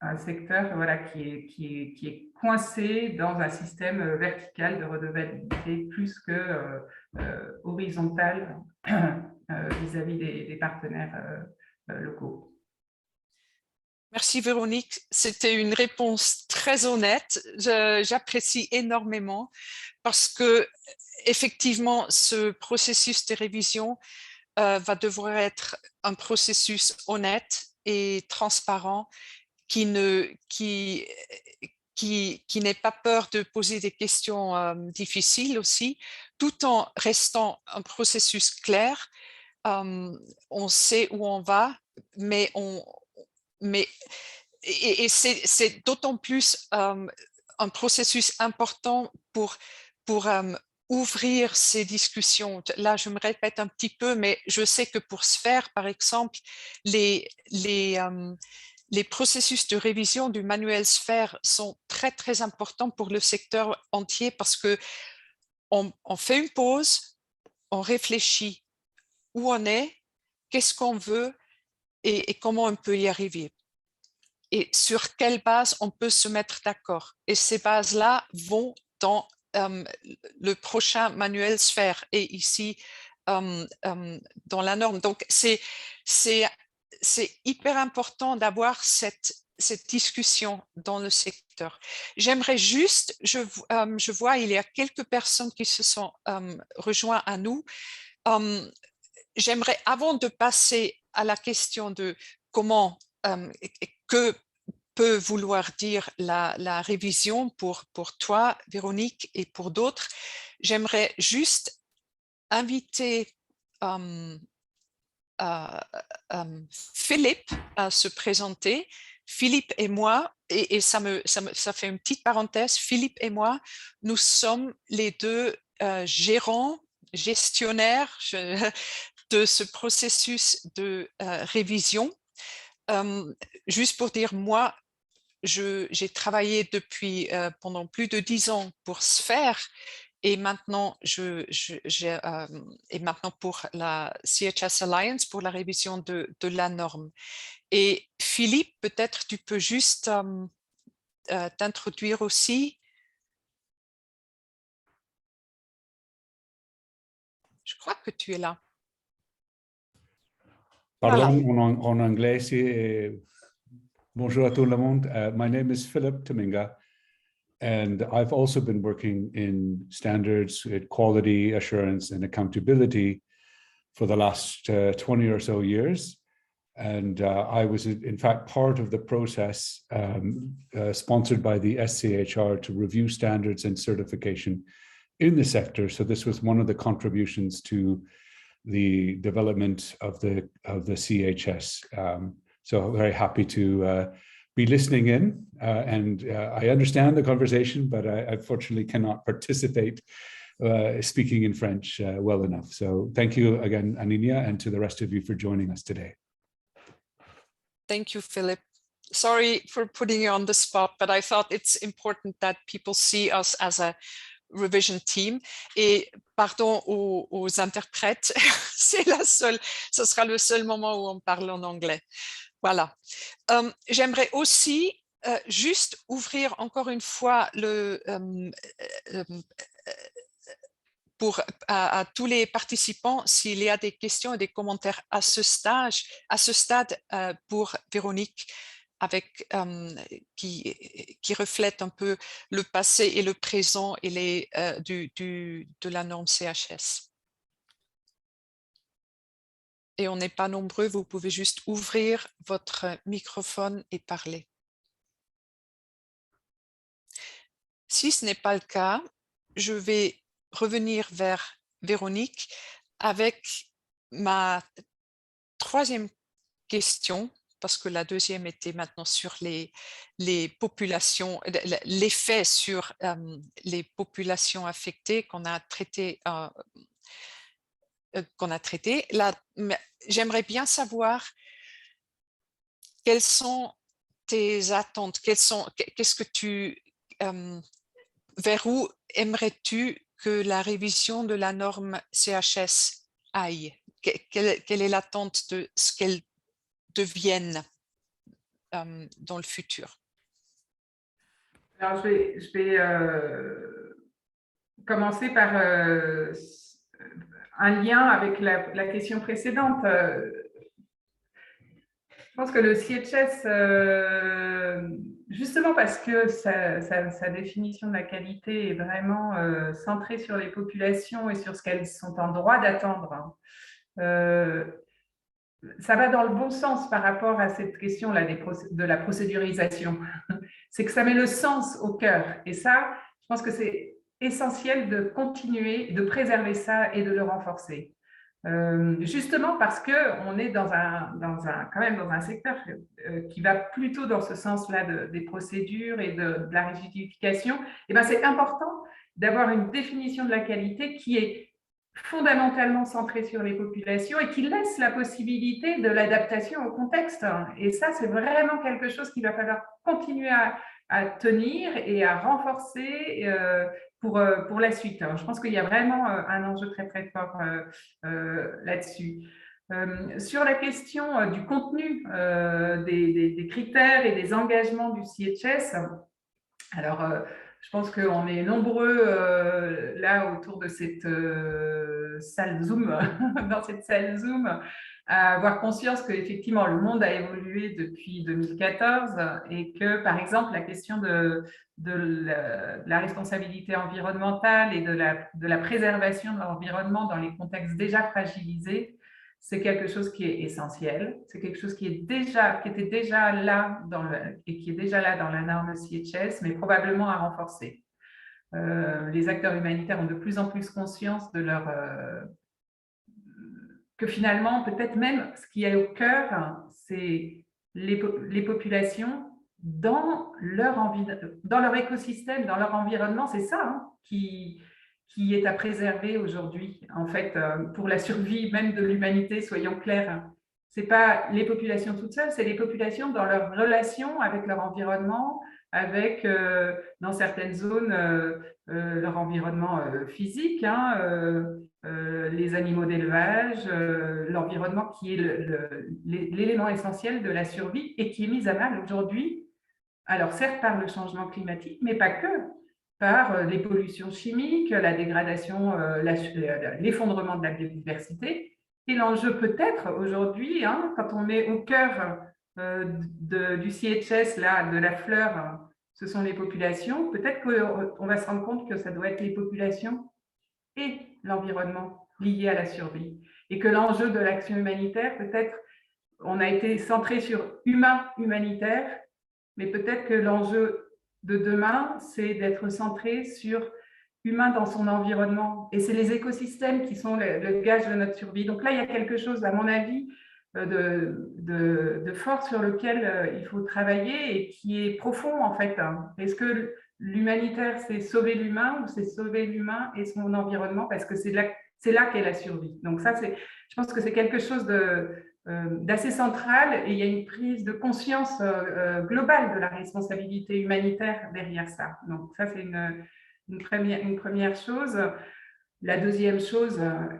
[SPEAKER 3] un secteur qui est coincé dans un système vertical de redevabilité plus que horizontal vis-à-vis des partenaires locaux.
[SPEAKER 1] Merci Véronique, c'était une réponse très honnête. J'apprécie énormément parce que effectivement, ce processus de révision va devoir être un processus honnête et transparent qui n'ait pas peur de poser des questions difficiles aussi, tout en restant un processus clair. On sait où on va, mais c'est d'autant plus un processus important pour ouvrir ces discussions. Là, je me répète un petit peu, mais je sais que pour Sphère, par exemple, les processus de révision du manuel Sphère sont très très, très important pour le secteur entier parce que on fait une pause, on réfléchit où on est, qu'est-ce qu'on veut et comment on peut y arriver. Et sur quelle base on peut se mettre d'accord. Et ces bases-là vont dans le prochain manuel Sphère et ici dans la norme. Donc, c'est hyper important d'avoir cette discussion dans le secteur. J'aimerais juste, je vois, il y a quelques personnes qui se sont rejoints à nous. J'aimerais, avant de passer à la question de comment, que peut vouloir dire la révision pour toi, Véronique, et pour d'autres, j'aimerais juste inviter Philippe à se présenter. Philippe et moi, et ça fait une petite parenthèse, Philippe et moi, nous sommes les deux gestionnaires de ce processus de révision. Juste pour dire, moi, j'ai travaillé depuis pendant plus de 10 ans pour Sphère et maintenant, et maintenant pour la CHS Alliance, pour la révision de la norme. Et Philippe, peut-être tu peux juste t'introduire aussi. Je crois que tu es là.
[SPEAKER 4] Pardon, en anglais, bonjour à tout le monde. My name is Philip Tominga, and I've also been working in standards, quality assurance, and accountability for the last 20 or so years. And I was, in fact, part of the process sponsored by the SCHR to review standards and certification in the sector. So this was one of the contributions to the development of the CHS. So very happy to be listening in, and I understand the conversation, but I unfortunately cannot participate speaking in French well enough. So thank you again, Aninia, and to the rest of you for joining us today.
[SPEAKER 1] Thank you, Philip. Sorry for putting you on the spot, but I thought it's important that people see us as a revision team. Et pardon aux interprètes, ce sera le seul moment où on parle en anglais. Voilà. J'aimerais aussi juste ouvrir encore une fois à tous les participants s'il y a des questions et des commentaires à ce stade pour Véronique, qui reflète un peu le passé et le présent et de la norme CHS. Et on n'est pas nombreux, vous pouvez juste ouvrir votre microphone et parler. Si ce n'est pas le cas, je vais revenir vers Véronique avec ma troisième question, parce que la deuxième était maintenant sur les populations, l'effet sur les populations affectées qu'on a traité. J'aimerais bien savoir quelles sont tes attentes, qu'est-ce que vers où aimerais-tu que la révision de la norme CHS aille? Quelle est l'attente de ce qu'elle devienne dans le futur?
[SPEAKER 3] Alors, je vais commencer par un lien avec la question précédente. Je pense que le CHS, justement parce que sa définition de la qualité est vraiment centrée sur les populations et sur ce qu'elles sont en droit d'attendre, ça va dans le bon sens par rapport à cette question-là de la procédurisation. C'est que ça met le sens au cœur. Et ça, je pense que c'est essentiel de continuer, de préserver ça et de le renforcer. Justement parce qu'on est quand même dans un secteur qui va plutôt dans ce sens-là des procédures et de la rigidification. Et ben, c'est important d'avoir une définition de la qualité qui est fondamentalement centrée sur les populations et qui laisse la possibilité de l'adaptation au contexte. Et ça, c'est vraiment quelque chose qu'il va falloir continuer à tenir et à renforcer pour la suite. Alors, je pense qu'il y a vraiment un enjeu très très fort là-dessus. Sur la question du contenu des critères et des engagements du CHS, alors je pense qu'on est nombreux là autour de cette salle Zoom, dans cette salle Zoom, à avoir conscience qu'effectivement le monde a évolué depuis 2014 et que par exemple la question de la responsabilité environnementale et de la préservation de l'environnement dans les contextes déjà fragilisés, c'est quelque chose qui est essentiel, c'est quelque chose qui était déjà là et qui est déjà là dans la norme CHS, mais probablement à renforcer. Les acteurs humanitaires ont de plus en plus conscience de que finalement, peut-être même ce qui est au cœur, c'est les populations dans leur écosystème, dans leur environnement, c'est ça qui est à préserver aujourd'hui, en fait, pour la survie même de l'humanité, soyons clairs. Ce n'est pas les populations toutes seules, c'est les populations dans leur relation avec leur environnement, avec, dans certaines zones, leur environnement physique, les animaux d'élevage, l'environnement qui est l'élément essentiel de la survie et qui est mis à mal aujourd'hui, alors certes par le changement climatique, mais pas que, par les pollutions chimiques, la dégradation, l'effondrement de la biodiversité. Et l'enjeu peut-être aujourd'hui, quand on est au cœur du CHS, là, de la fleur, ce sont les populations, peut-être qu'on va se rendre compte que ça doit être les populations et l'environnement liés à la survie. Et que l'enjeu de l'action humanitaire, peut-être, on a été centré sur humain-humanitaire, mais peut-être que l'enjeu de demain, c'est d'être centré sur humain dans son environnement. Et c'est les écosystèmes qui sont le gage de notre survie. Donc là, il y a quelque chose, à mon avis, de fort sur lequel il faut travailler et qui est profond, en fait. Est-ce que l'humanitaire, c'est sauver l'humain ou c'est sauver l'humain et son environnement? Parce que c'est là qu'est la survie. Donc ça, je pense que c'est quelque chose d'assez central et il y a une prise de conscience globale de la responsabilité humanitaire derrière ça. Donc ça, c'est une première chose. La deuxième chose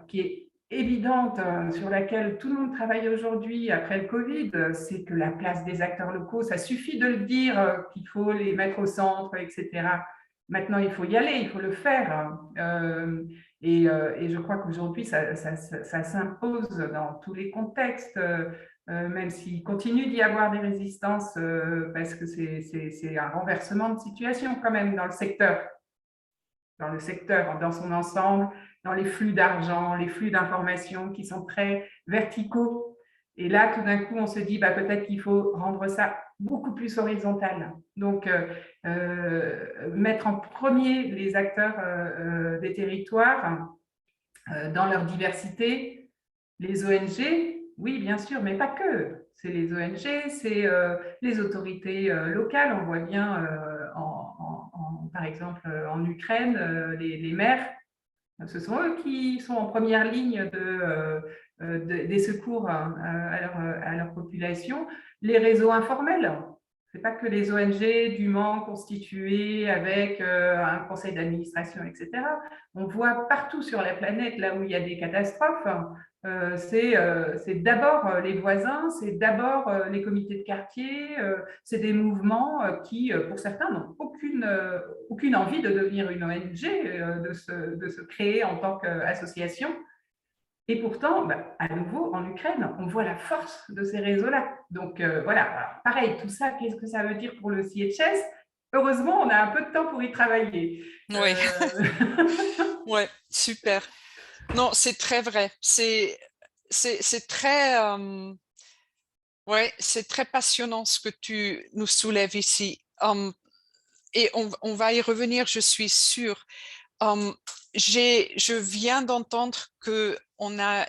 [SPEAKER 3] qui est évidente, sur laquelle tout le monde travaille aujourd'hui après le Covid, c'est que la place des acteurs locaux, ça suffit de le dire qu'il faut les mettre au centre, etc. Maintenant, il faut y aller, il faut le faire. Et je crois qu'aujourd'hui, ça s'impose dans tous les contextes, même s'il continue d'y avoir des résistances, parce que c'est un renversement de situation quand même dans le secteur dans son ensemble, dans les flux d'argent, les flux d'informations qui sont très verticaux. Et là, tout d'un coup, on se dit peut-être qu'il faut rendre ça beaucoup plus horizontal. Donc, mettre en premier les acteurs des territoires dans leur diversité, les ONG, oui, bien sûr, mais pas que. C'est les ONG, c'est les autorités locales. On voit bien, par exemple, en Ukraine, les maires, ce sont eux qui sont en première ligne des secours à leur population. Les réseaux informels, ce n'est pas que les ONG dûment constituées avec un conseil d'administration, etc. On voit partout sur la planète, là où il y a des catastrophes, c'est d'abord les voisins, c'est d'abord les comités de quartier, c'est des mouvements qui, pour certains, n'ont aucune envie de devenir une ONG, de se créer en tant qu'association. Et pourtant, à nouveau, en Ukraine, on voit la force de ces réseaux-là. Donc voilà, alors, pareil, tout ça, qu'est-ce que ça veut dire pour le CHS? Heureusement, on a un peu de temps pour y travailler.
[SPEAKER 1] Oui, ouais, super. Non, c'est très vrai. C'est très, c'est très passionnant ce que tu nous soulèves ici. Et on va y revenir, je suis sûre. Je viens d'entendre qu'on a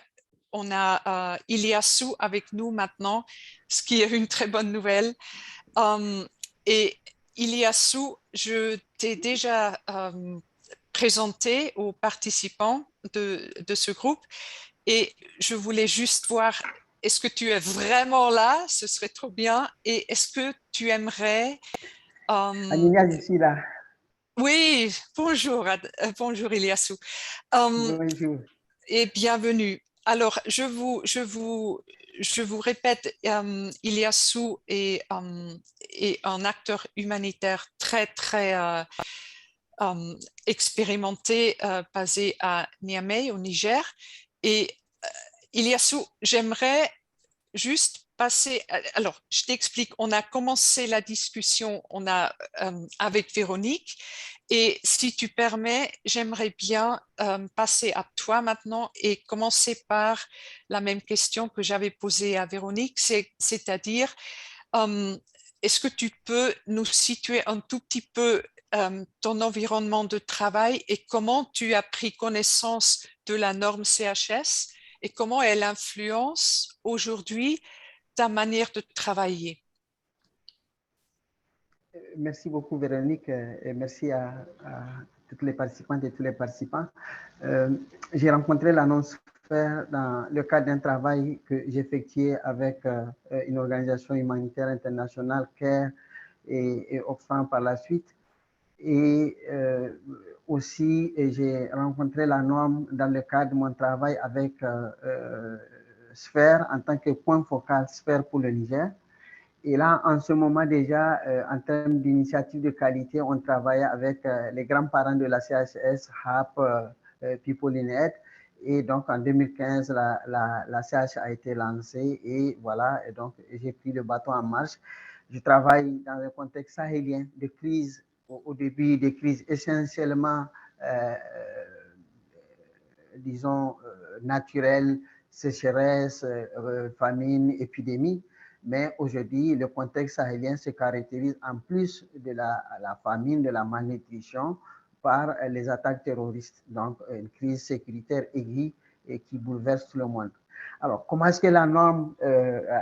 [SPEAKER 1] Iliassou avec nous maintenant, ce qui est une très bonne nouvelle. Et Iliassou, je t'ai déjà présenté aux participants de ce groupe et je voulais juste voir, est-ce que tu es vraiment là? Ce serait trop bien. Et est-ce que tu aimerais
[SPEAKER 5] Aninia, je suis là.
[SPEAKER 1] Oui, bonjour, bonjour Iliassou.
[SPEAKER 5] Bonjour.
[SPEAKER 1] Et bienvenue. Alors, je vous répète, Iliassou est un acteur humanitaire très, très expérimenté, basé à Niamey, au Niger. Et Iliassou, j'aimerais juste passer. Alors, je t'explique. On a commencé la discussion avec Véronique. Et si tu permets, j'aimerais bien passer à toi maintenant et commencer par la même question que j'avais posée à Véronique, c'est-à-dire, est-ce que tu peux nous situer un tout petit peu ton environnement de travail et comment tu as pris connaissance de la norme CHS et comment elle influence aujourd'hui ta manière de travailler?
[SPEAKER 5] Merci beaucoup, Véronique, et merci à toutes les participantes et tous les participants. J'ai rencontré l'annonce dans le cadre d'un travail que j'effectuais avec une organisation humanitaire internationale, CARE et Oxfam par la suite. Et aussi, j'ai rencontré la norme dans le cadre de mon travail avec Sphère en tant que point focal Sphère pour le Niger. Et là, en ce moment déjà, en termes d'initiative de qualité, on travaille avec les grands-parents de la CHS, HAP, People in Aid. Et donc, en 2015, la CH a été lancée et voilà, et donc j'ai pris le bâton en marche. Je travaille dans un contexte sahélien de crise, au début des crises essentiellement, disons, naturelles, sécheresse, famine, épidémie. Mais aujourd'hui, le contexte sahélien se caractérise en plus de la famine, de la malnutrition, par les attaques terroristes. Donc, une crise sécuritaire aiguë et qui bouleverse tout le monde. Alors, comment est-ce que la norme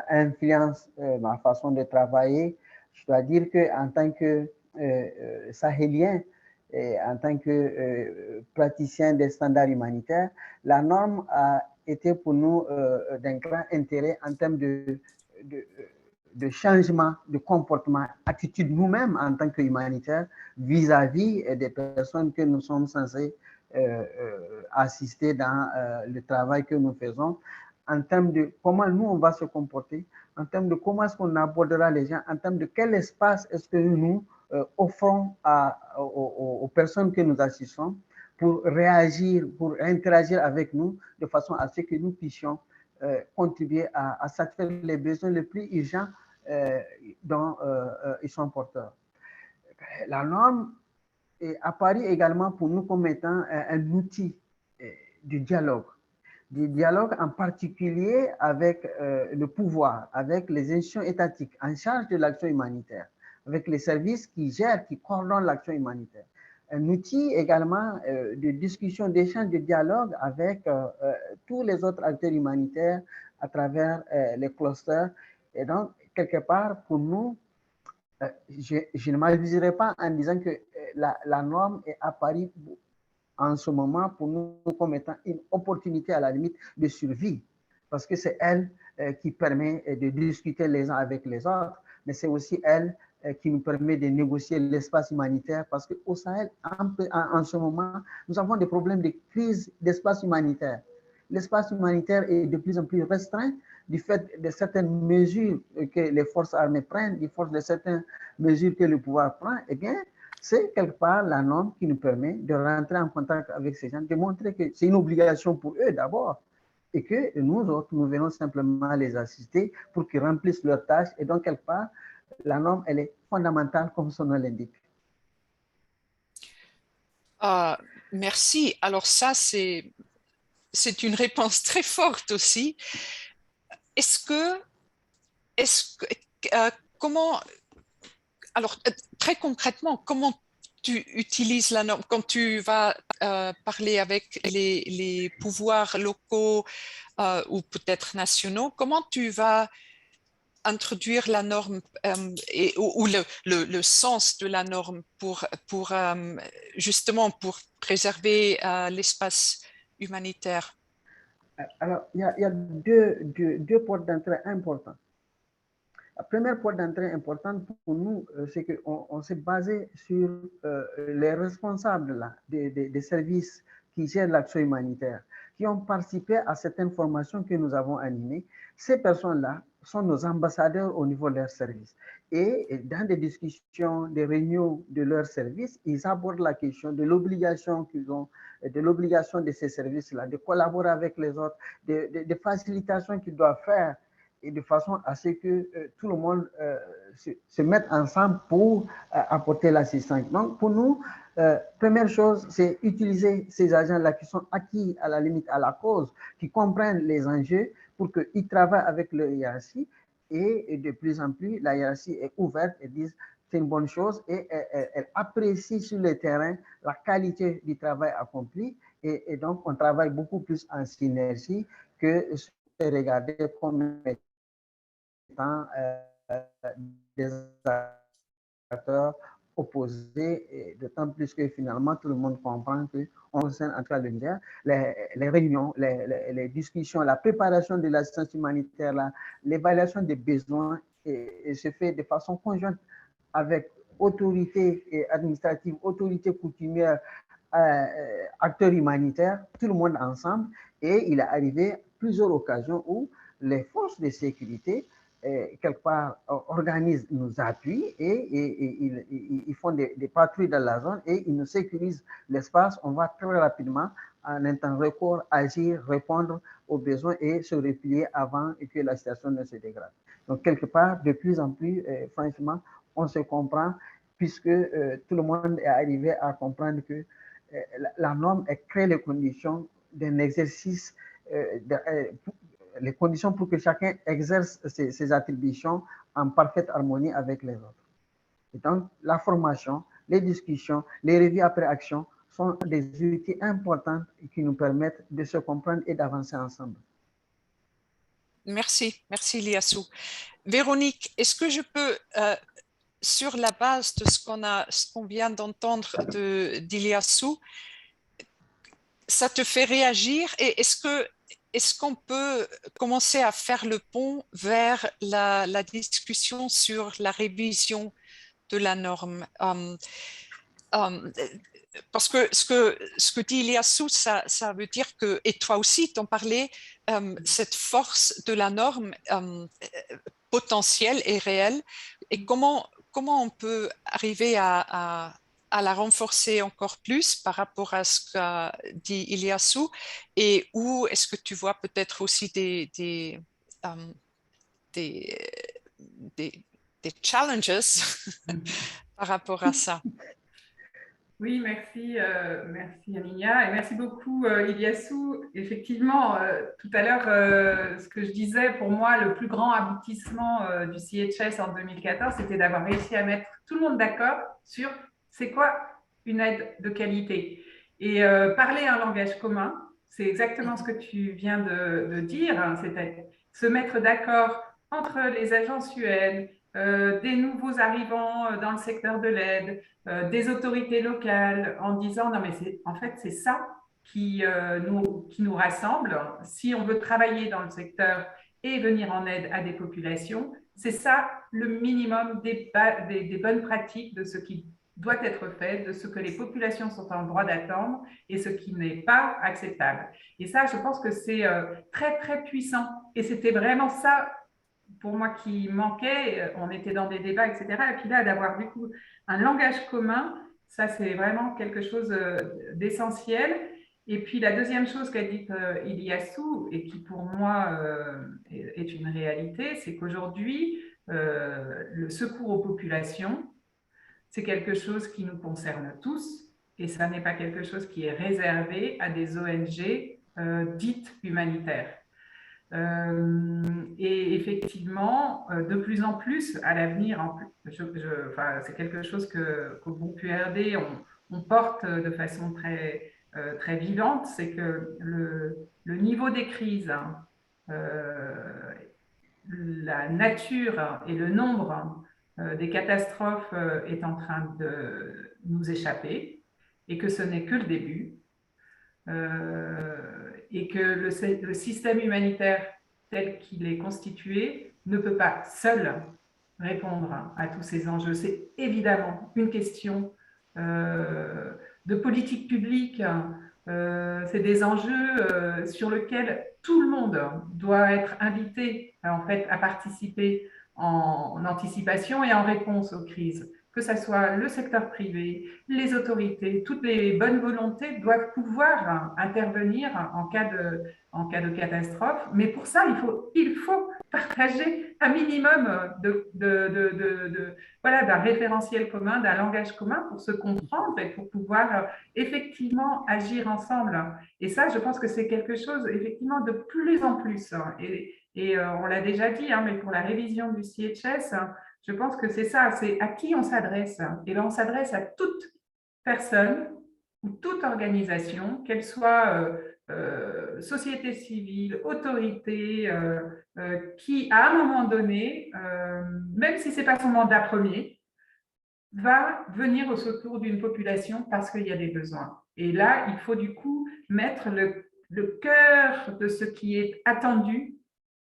[SPEAKER 5] influence ma façon de travailler? Je dois dire qu'en tant que sahélien, et en tant que praticien des standards humanitaires, la norme a été pour nous d'un grand intérêt en termes de changement de comportement, attitude nous-mêmes en tant qu'humanitaires vis-à-vis des personnes que nous sommes censés assister dans le travail que nous faisons, en termes de comment nous on va se comporter, en termes de comment est-ce qu'on abordera les gens, en termes de quel espace est-ce que nous offrons aux personnes que nous assistons pour réagir, pour interagir avec nous de façon à ce que nous puissions contribuer à satisfaire les besoins les plus urgents dont ils sont porteurs. La norme est apparue également pour nous comme étant un outil du dialogue en particulier avec le pouvoir, avec les institutions étatiques en charge de l'action humanitaire, avec les services qui gèrent, qui coordonnent l'action humanitaire. Un outil également de discussion, d'échange, de dialogue avec tous les autres acteurs humanitaires à travers les clusters. Et donc, quelque part, pour nous, je ne m'abuserai pas en disant que la norme est apparue en ce moment pour nous comme étant une opportunité à la limite de survie, parce que c'est elle qui permet de discuter les uns avec les autres, mais c'est aussi elle qui nous permet de négocier l'espace humanitaire, parce qu'au Sahel, en ce moment, nous avons des problèmes de crise d'espace humanitaire. L'espace humanitaire est de plus en plus restreint du fait de certaines mesures que les forces armées prennent, du fait de certaines mesures que le pouvoir prend. Eh bien, c'est quelque part la norme qui nous permet de rentrer en contact avec ces gens, de montrer que c'est une obligation pour eux d'abord et que nous autres, nous venons simplement les assister pour qu'ils remplissent leurs tâches. Et donc, quelque part, la norme, elle est fondamentale comme son nom l'indique.
[SPEAKER 1] Merci. Alors ça, c'est une réponse très forte aussi. Comment, alors très concrètement, comment tu utilises la norme quand tu vas parler avec les pouvoirs locaux ou peut-être nationaux? Comment tu vas introduire la norme ou le sens de la norme pour justement pour préserver l'espace humanitaire?
[SPEAKER 5] Alors, il y a deux portes d'entrée importantes. La première porte d'entrée importante pour nous, c'est qu'on s'est basé sur les responsables là, des services qui gèrent l'action humanitaire, qui ont participé à certaines formations que nous avons animées. Ces personnes-là sont nos ambassadeurs au niveau de leurs services. Et dans des discussions, des réunions de leurs services, ils abordent la question de l'obligation qu'ils ont, de l'obligation de ces services-là, de collaborer avec les autres, de facilitations qu'ils doivent faire, et de façon à ce que tout le monde se mette ensemble pour apporter l'assistance. Donc, pour nous, première chose, c'est utiliser ces agents-là qui sont acquis à la limite à la cause, qui comprennent les enjeux pour qu'ils travaillent avec leur hiérarchie, et de plus en plus, la hiérarchie est ouverte et dit c'est une bonne chose, et elle apprécie sur le terrain la qualité du travail accompli, et donc on travaille beaucoup plus en synergie que se regarder comme étant des acteurs opposés, d'autant plus que finalement tout le monde comprend qu'on s'est en train de dire les réunions, les discussions, la préparation de l'assistance humanitaire, l'évaluation des besoins et se fait de façon conjointe avec autorités administratives, autorités coutumières, acteurs humanitaires, tout le monde ensemble. Et il est arrivé plusieurs occasions où les forces de sécurité quelque part organisent nos appuis et ils font des patrouilles dans la zone et ils nous sécurisent l'espace. On va très rapidement, en un temps record, agir, répondre aux besoins et se replier avant que la situation ne se dégrade. Donc, quelque part, de plus en plus, franchement, on se comprend puisque tout le monde est arrivé à comprendre que la norme est créer les conditions d'un exercice les conditions pour que chacun exerce ses attributions en parfaite harmonie avec les autres. Et donc, la formation, les discussions, les revues après action sont des outils importants qui nous permettent de se comprendre et d'avancer ensemble.
[SPEAKER 1] Merci, merci Iliassou. Véronique, est-ce que je peux, sur la base de ce qu'on vient d'entendre d'Iliassou, ça te fait réagir et est-ce qu'on peut commencer à faire le pont vers la discussion sur la révision de la norme? Parce que ce que dit Iliassou, ça veut dire que, et toi aussi t'en parlais, cette force de la norme potentielle et réelle, et comment on peut arriver à la renforcer encore plus par rapport à ce qu'a dit Iliassou, et où est-ce que tu vois peut-être aussi des challenges par rapport à ça?
[SPEAKER 3] Oui, merci, merci Aminia et merci beaucoup Iliassou. Effectivement, tout à l'heure, ce que je disais, pour moi, le plus grand aboutissement du CHS en 2014, c'était d'avoir réussi à mettre tout le monde d'accord sur c'est quoi une aide de qualité. Et parler un langage commun, c'est exactement ce que tu viens de dire, hein, c'est se mettre d'accord entre les agences UN, des nouveaux arrivants dans le secteur de l'aide, des autorités locales, en disant non mais en fait c'est ça qui nous rassemble. Si on veut travailler dans le secteur et venir en aide à des populations, c'est ça le minimum des bonnes pratiques de ce qui doit être fait, de ce que les populations sont en droit d'attendre et ce qui n'est pas acceptable. Et ça, je pense que c'est très, très puissant. Et c'était vraiment ça, pour moi, qui manquait. On était dans des débats, etc. Et puis là, d'avoir du coup un langage commun, ça, c'est vraiment quelque chose d'essentiel. Et puis la deuxième chose qu'a dit Iliassou, et qui pour moi est une réalité, c'est qu'aujourd'hui, le secours aux populations, c'est quelque chose qui nous concerne tous, et ça n'est pas quelque chose qui est réservé à des ONG dites humanitaires. Et effectivement, de plus en plus, à l'avenir, c'est quelque chose qu'au groupe URD, on porte de façon très, très vivante, c'est que le niveau des crises, la nature et le nombre des catastrophes est en train de nous échapper et que ce n'est que le début. Et que le système humanitaire tel qu'il est constitué ne peut pas seul répondre à tous ces enjeux. C'est évidemment une question de politique publique. C'est des enjeux sur lesquels tout le monde doit être invité en fait, à participer en anticipation et en réponse aux crises. Que ce soit le secteur privé, les autorités, toutes les bonnes volontés doivent pouvoir intervenir en cas de catastrophe. Mais pour ça, il faut partager un minimum voilà, d'un référentiel commun, d'un langage commun pour se comprendre et pour pouvoir effectivement agir ensemble. Et ça, je pense que c'est quelque chose effectivement de plus en plus. Et on l'a déjà dit, mais pour la révision du CHS, je pense que c'est ça, c'est à qui on s'adresse. Et là, on s'adresse à toute personne ou toute organisation, qu'elle soit société civile, autorité, qui, à un moment donné, même si ce n'est pas son mandat premier, va venir au secours d'une population parce qu'il y a des besoins. Et là, il faut du coup mettre le cœur de ce qui est attendu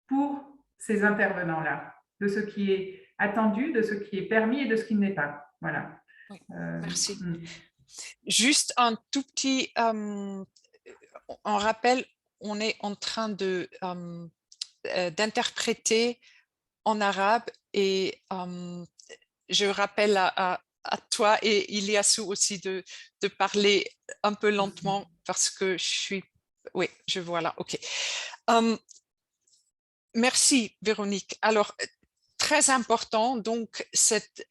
[SPEAKER 3] pour ces intervenants-là, de ce qui est attendu, de ce qui est permis et de ce qui n'est pas. Voilà.
[SPEAKER 1] Oui, merci. Juste un tout petit on rappelle, on est en train d'interpréter en arabe et je rappelle à toi et Iliassou aussi de parler un peu lentement parce que je suis... Oui, je vois là, ok. Merci Véronique. Alors, très important, donc cette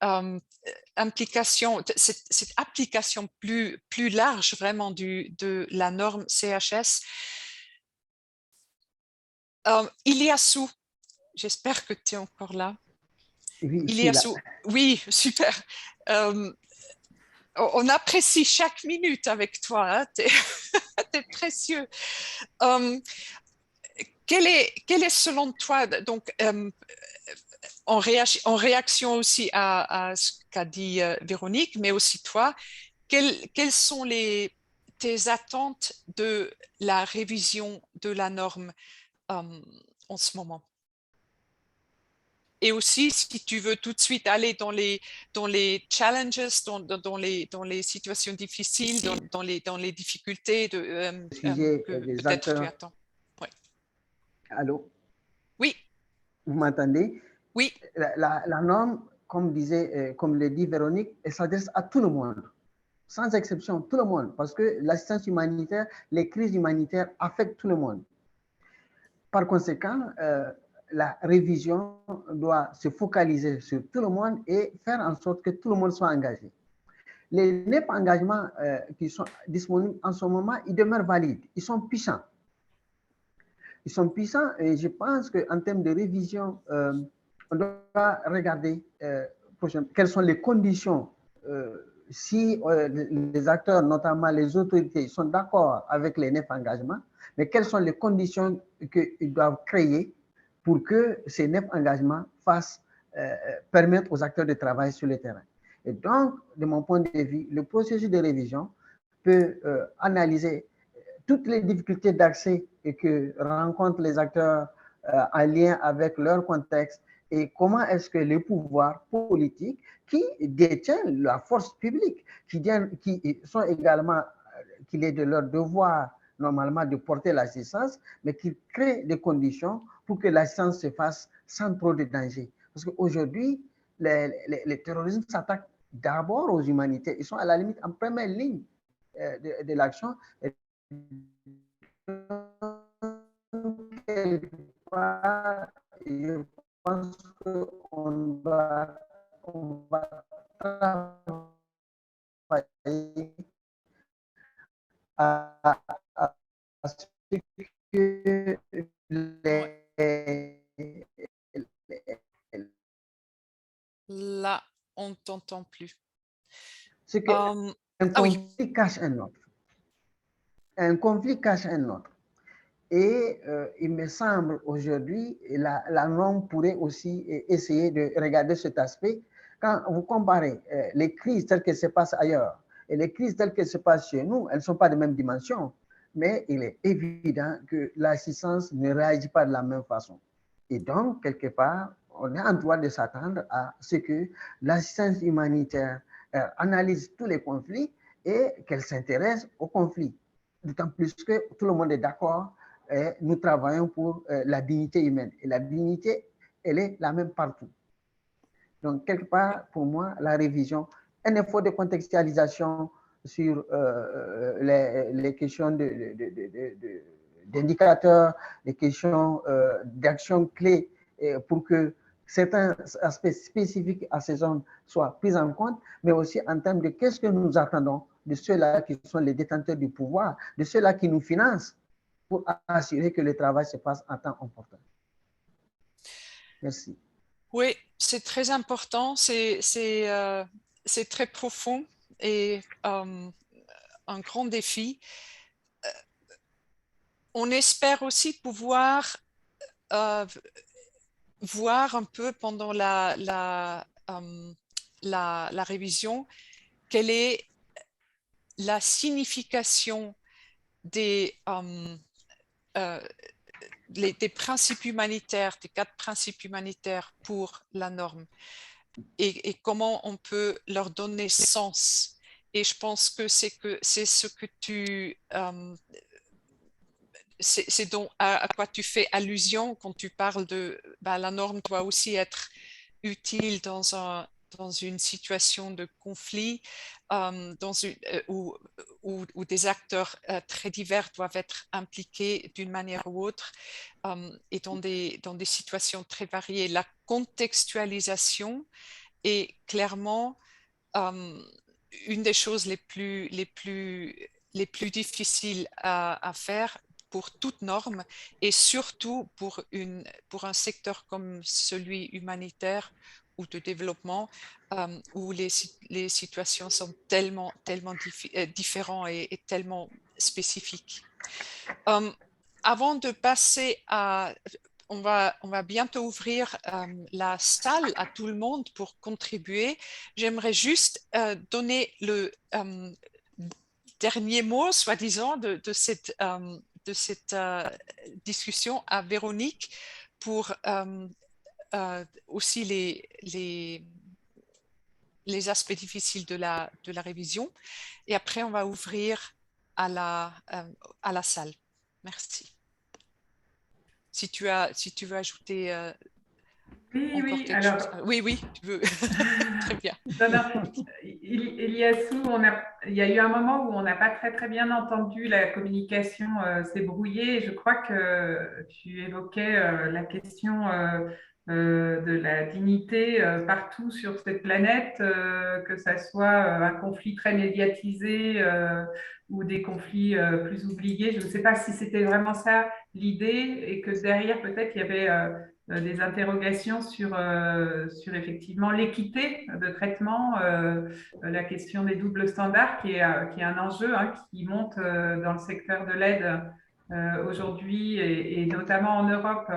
[SPEAKER 1] implication, cette application plus large vraiment de la norme CHS. Iliassou, j'espère que tu es encore là.
[SPEAKER 5] Oui,
[SPEAKER 1] Iliassou, oui, super. On apprécie chaque minute avec toi, hein, t'es précieux. Quel est selon toi, donc, en réaction aussi à ce qu'a dit Véronique, mais aussi toi, quelles sont tes attentes de la révision de la norme en ce moment? Et aussi, si tu veux tout de suite aller dans les challenges, dans les situations difficiles, dans les difficultés
[SPEAKER 5] le sujet
[SPEAKER 1] que
[SPEAKER 5] des
[SPEAKER 1] peut-être tu
[SPEAKER 5] acteurs.
[SPEAKER 1] attends. Ouais.
[SPEAKER 5] Allô?
[SPEAKER 1] Oui.
[SPEAKER 5] Vous m'entendez?
[SPEAKER 1] Oui.
[SPEAKER 5] La norme, comme le dit Véronique, elle s'adresse à tout le monde, sans exception, tout le monde, parce que l'assistance humanitaire, les crises humanitaires affectent tout le monde. Par conséquent, la révision doit se focaliser sur tout le monde et faire en sorte que tout le monde soit engagé. Les NEP engagements qui sont disponibles en ce moment, ils demeurent valides, ils sont puissants. Ils sont puissants et je pense qu'en termes de révision, on doit regarder quelles sont les conditions. Si les acteurs, notamment les autorités, sont d'accord avec les NEP engagements, mais quelles sont les conditions qu'ils doivent créer pour que ces NEP engagements permettent aux acteurs de travailler sur le terrain. Et donc, de mon point de vue, le processus de révision peut analyser toutes les difficultés d'accès que rencontrent les acteurs en lien avec leur contexte et comment est-ce que les pouvoirs politiques qui détiennent la force publique, qui sont également, qu'il est de leur devoir normalement de porter l'assistance, mais qui créent des conditions pour que l'assistance se fasse sans trop de danger. Parce qu'aujourd'hui, les terroristes s'attaquent d'abord aux humanités. Ils sont à la limite en première ligne de l'action. Je pense qu'on va travailler à ce que
[SPEAKER 1] Là, on ne t'entend plus.
[SPEAKER 5] C'est qu'un conflit cache un autre. Un conflit cache un autre. Et il me semble aujourd'hui, la norme pourrait aussi essayer de regarder cet aspect. Quand vous comparez les crises telles qu'elles se passent ailleurs et les crises telles qu'elles se passent chez nous, elles ne sont pas de même dimension. Mais il est évident que l'assistance ne réagit pas de la même façon. Et donc, quelque part, on est en droit de s'attendre à ce que l'assistance humanitaire analyse tous les conflits et qu'elle s'intéresse aux conflits. D'autant plus que tout le monde est d'accord, nous travaillons pour la dignité humaine. Et la dignité, elle est la même partout. Donc, quelque part, pour moi, la révision, un effort de contextualisation sur les questions d'indicateurs, les questions d'actions clés pour que certains aspects spécifiques à ces zones soient pris en compte, mais aussi en termes de qu'est-ce que nous attendons de ceux-là qui sont les détenteurs du pouvoir, de ceux-là qui nous financent pour assurer que le travail se passe en temps opportun. Merci.
[SPEAKER 1] Oui, c'est très important, c'est très profond et un grand défi. On espère aussi pouvoir voir un peu pendant la révision quelle est la signification des principes humanitaires, des 4 principes humanitaires pour la norme et comment on peut leur donner sens. Et je pense que c'est ce que tu... c'est à quoi tu fais allusion quand tu parles de la norme doit aussi être utile dans une situation de conflit où des acteurs très divers doivent être impliqués d'une manière ou autre et dans des situations très variées. La contextualisation est clairement une des choses les plus difficiles à faire pour toute norme et surtout pour un secteur comme celui humanitaire ou de développement où les situations sont tellement différentes et tellement spécifiques. Avant de passer à... On va bientôt ouvrir la salle à tout le monde pour contribuer. J'aimerais juste donner le dernier mot, soi-disant, de cette discussion à Véronique pour aussi les aspects difficiles de la révision. Et après, on va ouvrir à la salle. Merci. Si tu veux ajouter
[SPEAKER 3] oui,
[SPEAKER 1] quelque
[SPEAKER 3] alors,
[SPEAKER 1] chose. Oui, tu veux. Très bien.
[SPEAKER 3] Iliassou, il y a eu un moment où on n'a pas très bien entendu, la communication s'est brouillée. Je crois que tu évoquais la question de la dignité partout sur cette planète, que ça soit un conflit très médiatisé ou des conflits plus oubliés. Je ne sais pas si c'était vraiment ça l'idée et que derrière peut-être il y avait des interrogations sur effectivement l'équité de traitement, la question des doubles standards qui est un enjeu qui monte dans le secteur de l'aide aujourd'hui et notamment en Europe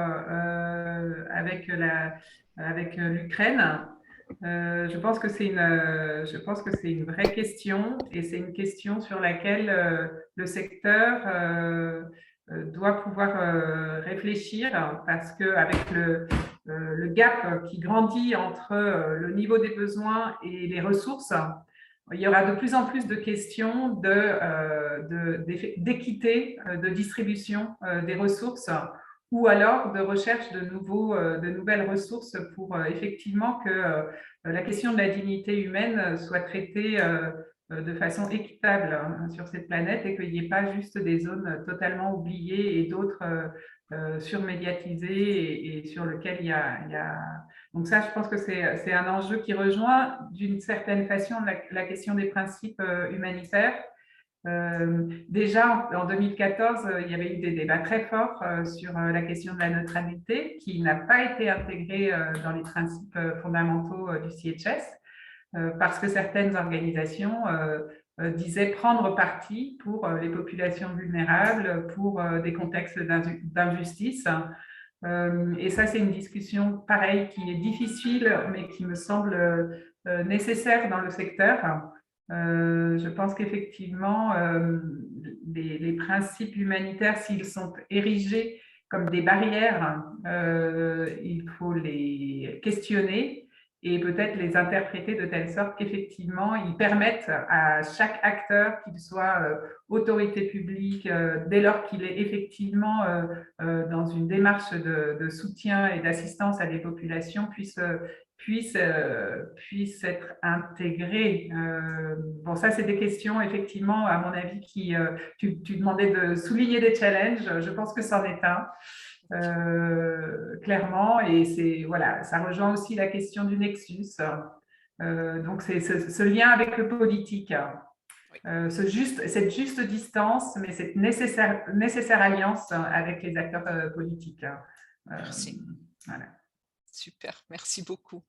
[SPEAKER 3] avec l'Ukraine. Je pense que c'est une vraie question et c'est une question sur laquelle le secteur doit pouvoir réfléchir parce qu'avec le gap qui grandit entre le niveau des besoins et les ressources, il y aura de plus en plus de questions d'équité, de distribution des ressources ou alors de recherche de nouvelles ressources pour effectivement que la question de la dignité humaine soit traitée de façon équitable sur cette planète et qu'il n'y ait pas juste des zones totalement oubliées et d'autres surmédiatisées et sur lesquelles il y a... Donc ça, je pense que c'est un enjeu qui rejoint d'une certaine façon la question des principes humanitaires. Déjà en 2014, il y avait eu des débats très forts sur la question de la neutralité qui n'a pas été intégrée dans les principes fondamentaux du CHS parce que certaines organisations disaient prendre parti pour les populations vulnérables, pour des contextes d'injustice. Et ça, c'est une discussion pareille qui est difficile, mais qui me semble nécessaire dans le secteur. Je pense qu'effectivement, les principes humanitaires, s'ils sont érigés comme des barrières, il faut les questionner et peut-être les interpréter de telle sorte qu'effectivement, ils permettent à chaque acteur, qu'il soit autorité publique, dès lors qu'il est effectivement dans une démarche de soutien et d'assistance à des populations, puisse être intégré. Bon, ça, c'est des questions, effectivement, à mon avis, tu demandais de souligner des challenges. Je pense que c'en est un. Clairement, et voilà, ça rejoint aussi la question du nexus. Donc, c'est ce lien avec le politique, cette juste distance, mais cette nécessaire alliance avec les acteurs politiques.
[SPEAKER 1] Merci.
[SPEAKER 3] Voilà.
[SPEAKER 1] Super, merci beaucoup,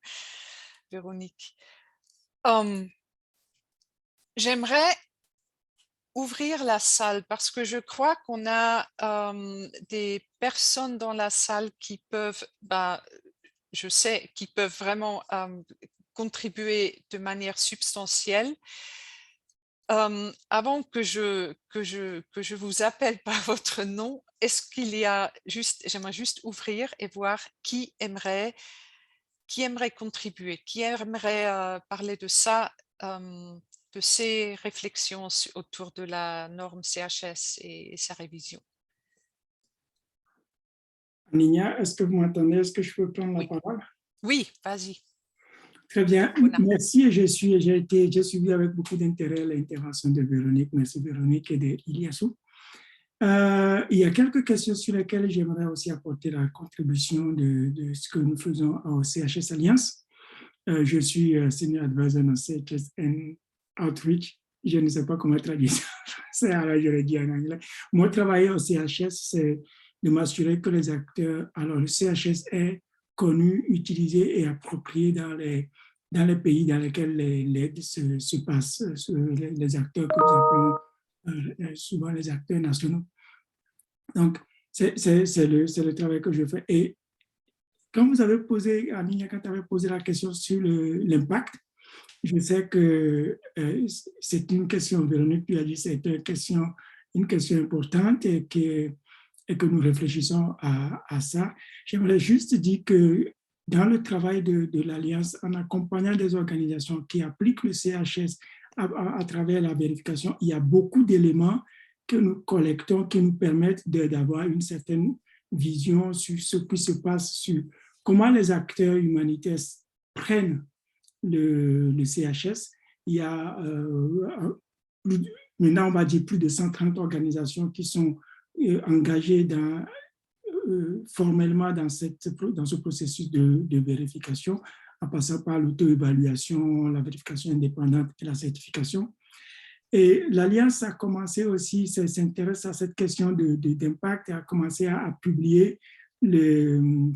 [SPEAKER 1] Véronique. J'aimerais ouvrir la salle parce que je crois qu'on a des personnes dans la salle qui peuvent, je sais, qui peuvent vraiment contribuer de manière substantielle. Avant que je vous appelle par votre nom, est-ce qu'il y a j'aimerais juste ouvrir et voir qui aimerait contribuer, qui aimerait parler de ça, de ces réflexions autour de la norme CHS et sa révision.
[SPEAKER 2] Nina, est-ce que vous m'entendez? Est-ce que je peux prendre la parole?
[SPEAKER 1] Oui, vas-y.
[SPEAKER 2] Très bien, merci. J'ai suivi avec beaucoup d'intérêt l'intervention de Véronique. Merci Véronique et d'Iliassou. Il y a quelques questions sur lesquelles j'aimerais aussi apporter la contribution de ce que nous faisons au CHS Alliance. Je suis Senior Advisor dans CHS Outreach. Je ne sais pas comment traduire ça en français, alors je le dis en anglais. Mon travail au CHS, c'est de m'assurer que les acteurs, alors le CHS est connu, utilisé et approprié dans les pays dans lesquels l'aide se passe, les acteurs que nous appelons souvent les acteurs nationaux. Donc, c'est le travail que je fais. Et quand vous avez posé, Amina, quand tu avais posé la question sur l'impact, je sais que c'est une question, Véronique lui a dit, c'est une question importante et que nous réfléchissons à ça. J'aimerais juste dire que dans le travail de l'Alliance, en accompagnant des organisations qui appliquent le CHS à travers la vérification, il y a beaucoup d'éléments que nous collectons qui nous permettent d'avoir une certaine vision sur ce qui se passe, sur comment les acteurs humanitaires prennent le CHS. Il y a maintenant, on va dire, plus de 130 organisations qui sont engagées formellement dans ce processus de vérification, en passant par l'auto-évaluation, la vérification indépendante et la certification. Et l'Alliance a commencé aussi, s'intéresse à cette question d'impact et a commencé à publier le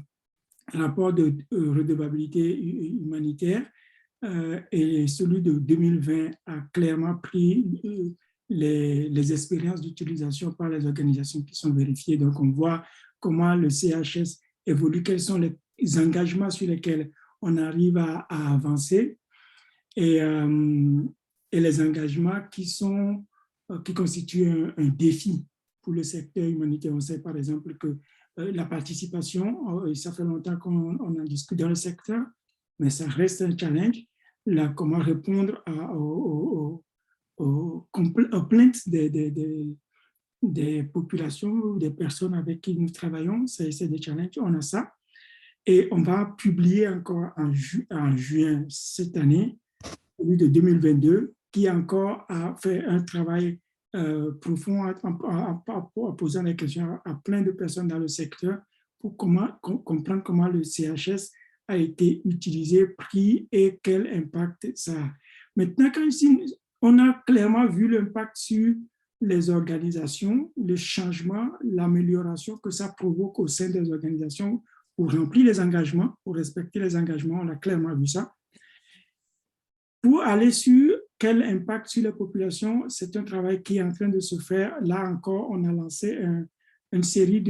[SPEAKER 2] rapport de redevabilité humanitaire et celui de 2020 a clairement pris les expériences d'utilisation par les organisations qui sont vérifiées. Donc, on voit comment le CHS évolue, quels sont les engagements sur lesquels on arrive à avancer et les engagements qui constituent un défi pour le secteur humanitaire. On sait par exemple que la participation, ça fait longtemps qu'on en discute dans le secteur, mais ça reste un challenge. Là, comment répondre aux plaintes des populations ou des personnes avec qui nous travaillons, c'est des challenges, on a ça. Et on va publier encore en juin cette année, celui de 2022, qui encore a fait un travail profond en posant des questions à plein de personnes dans le secteur pour comprendre comment le CHS a été utilisé, pris et quel impact ça a. Maintenant, quand on a clairement vu l'impact sur les organisations, le changement, l'amélioration que ça provoque au sein des organisations pour remplir les engagements, pour respecter les engagements, on a clairement vu ça. Pour aller sur quel impact sur les populations, c'est un travail qui est en train de se faire. Là encore, on a lancé une série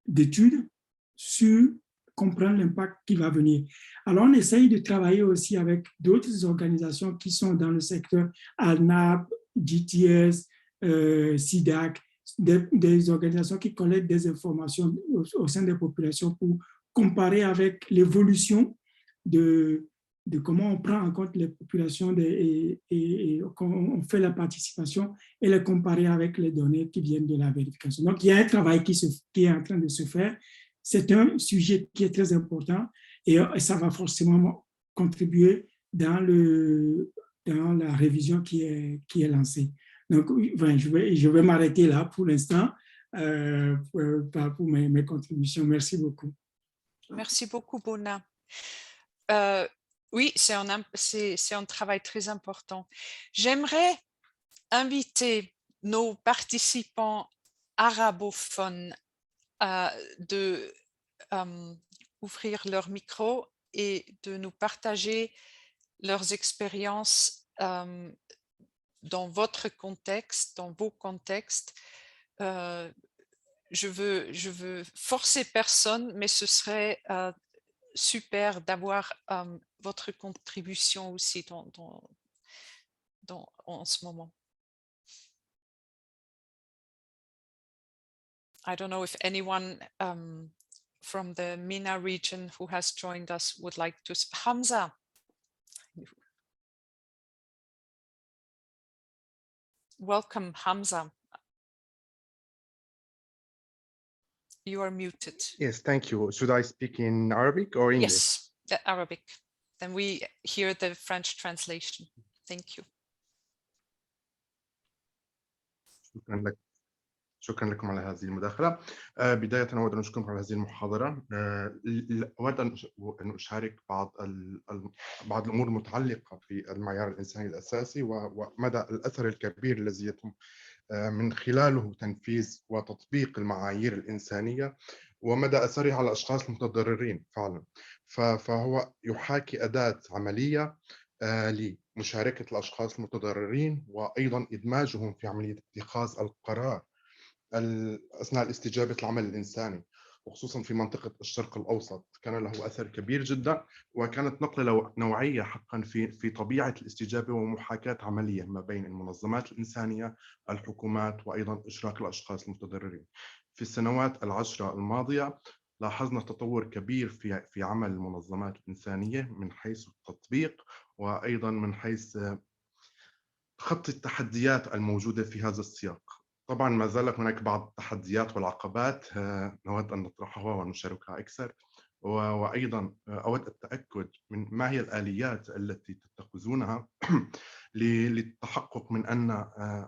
[SPEAKER 2] d'études sur comprendre l'impact qui va venir. Alors, on essaye de travailler aussi avec d'autres organisations qui sont dans le secteur, ALNAP, GTS, SIDAC, des organisations qui collectent des informations au sein des populations pour comparer avec l'évolution de comment on prend en compte les populations et comment on fait la participation et les comparer avec les données qui viennent de la vérification. Donc, il y a un travail qui est en train de se faire. C'est un sujet qui est très important et ça va forcément contribuer dans la révision qui est lancée. Donc, je vais m'arrêter là pour l'instant pour mes contributions. Merci beaucoup.
[SPEAKER 1] Merci beaucoup, Bona. Oui, c'est un travail très important. J'aimerais inviter nos participants arabophones de ouvrir leur micro et de nous partager leurs expériences dans votre contexte, dans vos contextes. Je veux forcer personne, mais ce serait super d'avoir votre contribution aussi en ce moment. I don't know if anyone from the MENA region who has joined us would like to speak. Hamza. Welcome, Hamza. You are muted.
[SPEAKER 6] Yes, thank you. Should I speak in Arabic or English?
[SPEAKER 1] Yes, the Arabic. Then we hear the French translation. Thank you.
[SPEAKER 6] شكرا لكم على هذه المداخلة. بداية أود أن أشكركم على هذه المحاضرة. أود أن أشارك بعض الأمور المتعلقة في المعيار الإنساني الأساسي ومدى الأثر الكبير الذي يتم من خلاله تنفيذ وتطبيق المعايير الإنسانية ومدى أثرها على الأشخاص المتضررين فعلا. فهو يحاكي أداة عملية لمشاركة الأشخاص المتضررين وأيضا إدماجهم في عملية اتخاذ القرار أثناء الاستجابة للعمل الإنساني، وخصوصا في منطقة الشرق الأوسط. كان له أثر كبير جدا وكانت نقلة نوعية حقا في طبيعة الاستجابة ومحاكاة عملية ما بين المنظمات الإنسانية، الحكومات، وأيضا إشراك الأشخاص المتضررين. في السنوات العشرة الماضية لاحظنا تطور كبير في عمل المنظمات الإنسانية من حيث التطبيق وأيضا من حيث خط التحديات الموجودة في هذا السياق. طبعا ما زال هناك بعض التحديات والعقبات نود أن نطرحها ونشاركها أكثر، وأيضا أود التأكد من ما هي الآليات التي تتخذونها للتحقق من أن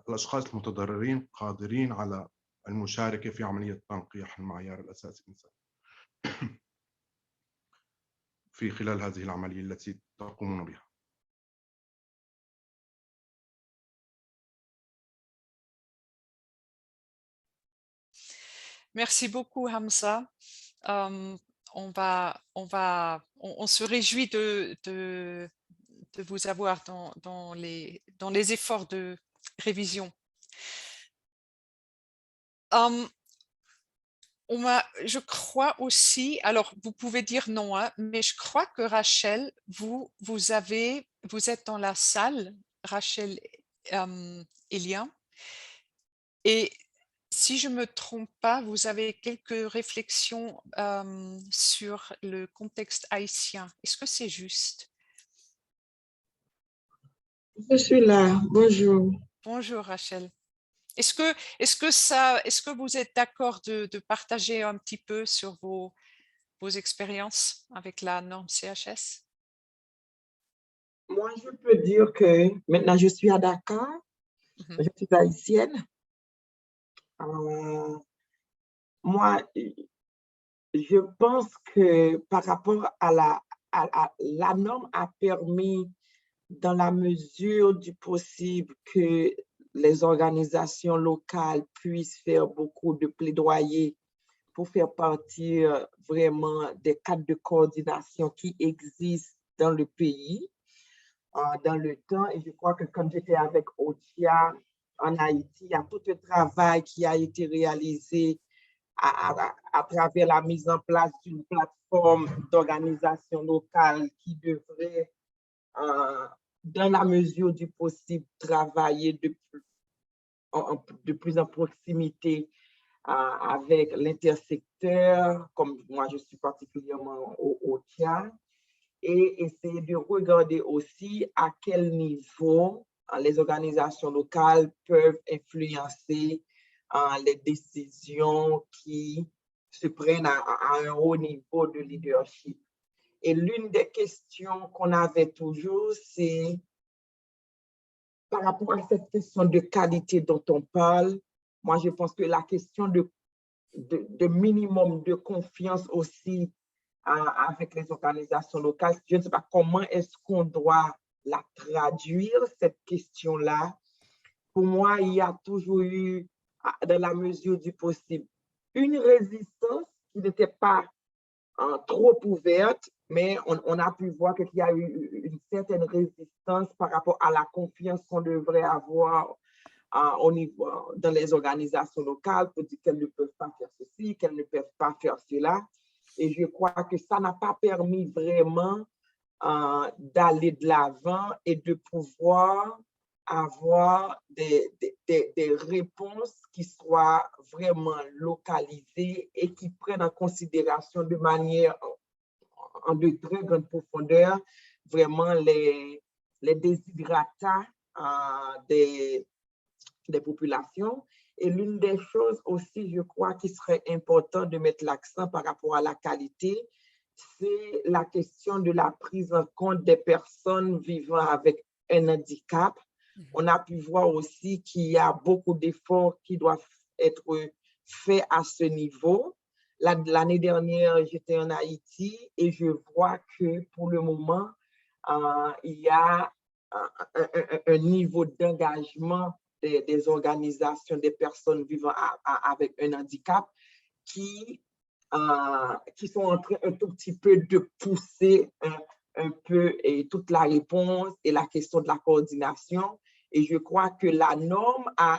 [SPEAKER 6] الأشخاص المتضررين قادرين على المشاركة في عملية تنقيح المعيار الأساسي الإنساني في خلال هذه العملية التي تقومون بها.
[SPEAKER 1] Merci beaucoup, Hamza. On se réjouit de vous avoir dans les efforts de révision. Je crois aussi, alors vous pouvez dire non, hein, mais je crois que Rachel, vous êtes dans la salle, Rachel Elien, et si je ne me trompe pas, vous avez quelques réflexions sur le contexte haïtien. Est-ce que c'est juste?
[SPEAKER 7] Je suis là. Bonjour.
[SPEAKER 1] Bonjour, Rachel. Est-ce que vous êtes d'accord de partager un petit peu sur vos expériences avec la norme CHS?
[SPEAKER 7] Moi, je peux dire que maintenant, je suis à Dakar. Je suis haïtienne. Moi, je pense que par rapport à la norme a permis, dans la mesure du possible, que les organisations locales puissent faire beaucoup de plaidoyer pour faire partir vraiment des cadres de coordination qui existent dans le pays, dans le temps. Et je crois que quand j'étais avec OCHA en Haïti, il y a tout un travail qui a été réalisé à travers la mise en place d'une plateforme d'organisation locale qui devrait, dans la mesure du possible, travailler de plus en proximité avec l'intersecteur, comme moi je suis particulièrement au Tchad, et essayer de regarder aussi à quel niveau les organisations locales peuvent influencer les décisions qui se prennent à un haut niveau de leadership. Et l'une des questions qu'on avait toujours, c'est par rapport à cette question de qualité dont on parle, moi je pense que la question de minimum de confiance aussi avec les organisations locales, je ne sais pas comment est-ce qu'on doit la traduire, cette question-là. Pour moi, il y a toujours eu, dans la mesure du possible, une résistance qui n'était pas trop ouverte, mais on a pu voir qu'il y a eu une certaine résistance par rapport à la confiance qu'on devrait avoir au niveau, dans les organisations locales pour dire qu'elles ne peuvent pas faire ceci, qu'elles ne peuvent pas faire cela. Et je crois que ça n'a pas permis vraiment d'aller de l'avant et de pouvoir avoir des réponses qui soient vraiment localisées et qui prennent en considération de manière en de très grande profondeur vraiment les desiderata des populations. Et l'une des choses aussi, je crois, qu'il serait important de mettre l'accent par rapport à la qualité, c'est la question de la prise en compte des personnes vivant avec un handicap. On a pu voir aussi qu'il y a beaucoup d'efforts qui doivent être faits à ce niveau. L'année dernière, j'étais en Haïti et je vois que pour le moment, il y a un niveau d'engagement des organisations des personnes vivant avec un handicap qui sont en train un tout petit peu de pousser un peu et toute la réponse et la question de la coordination. Et je crois que la norme a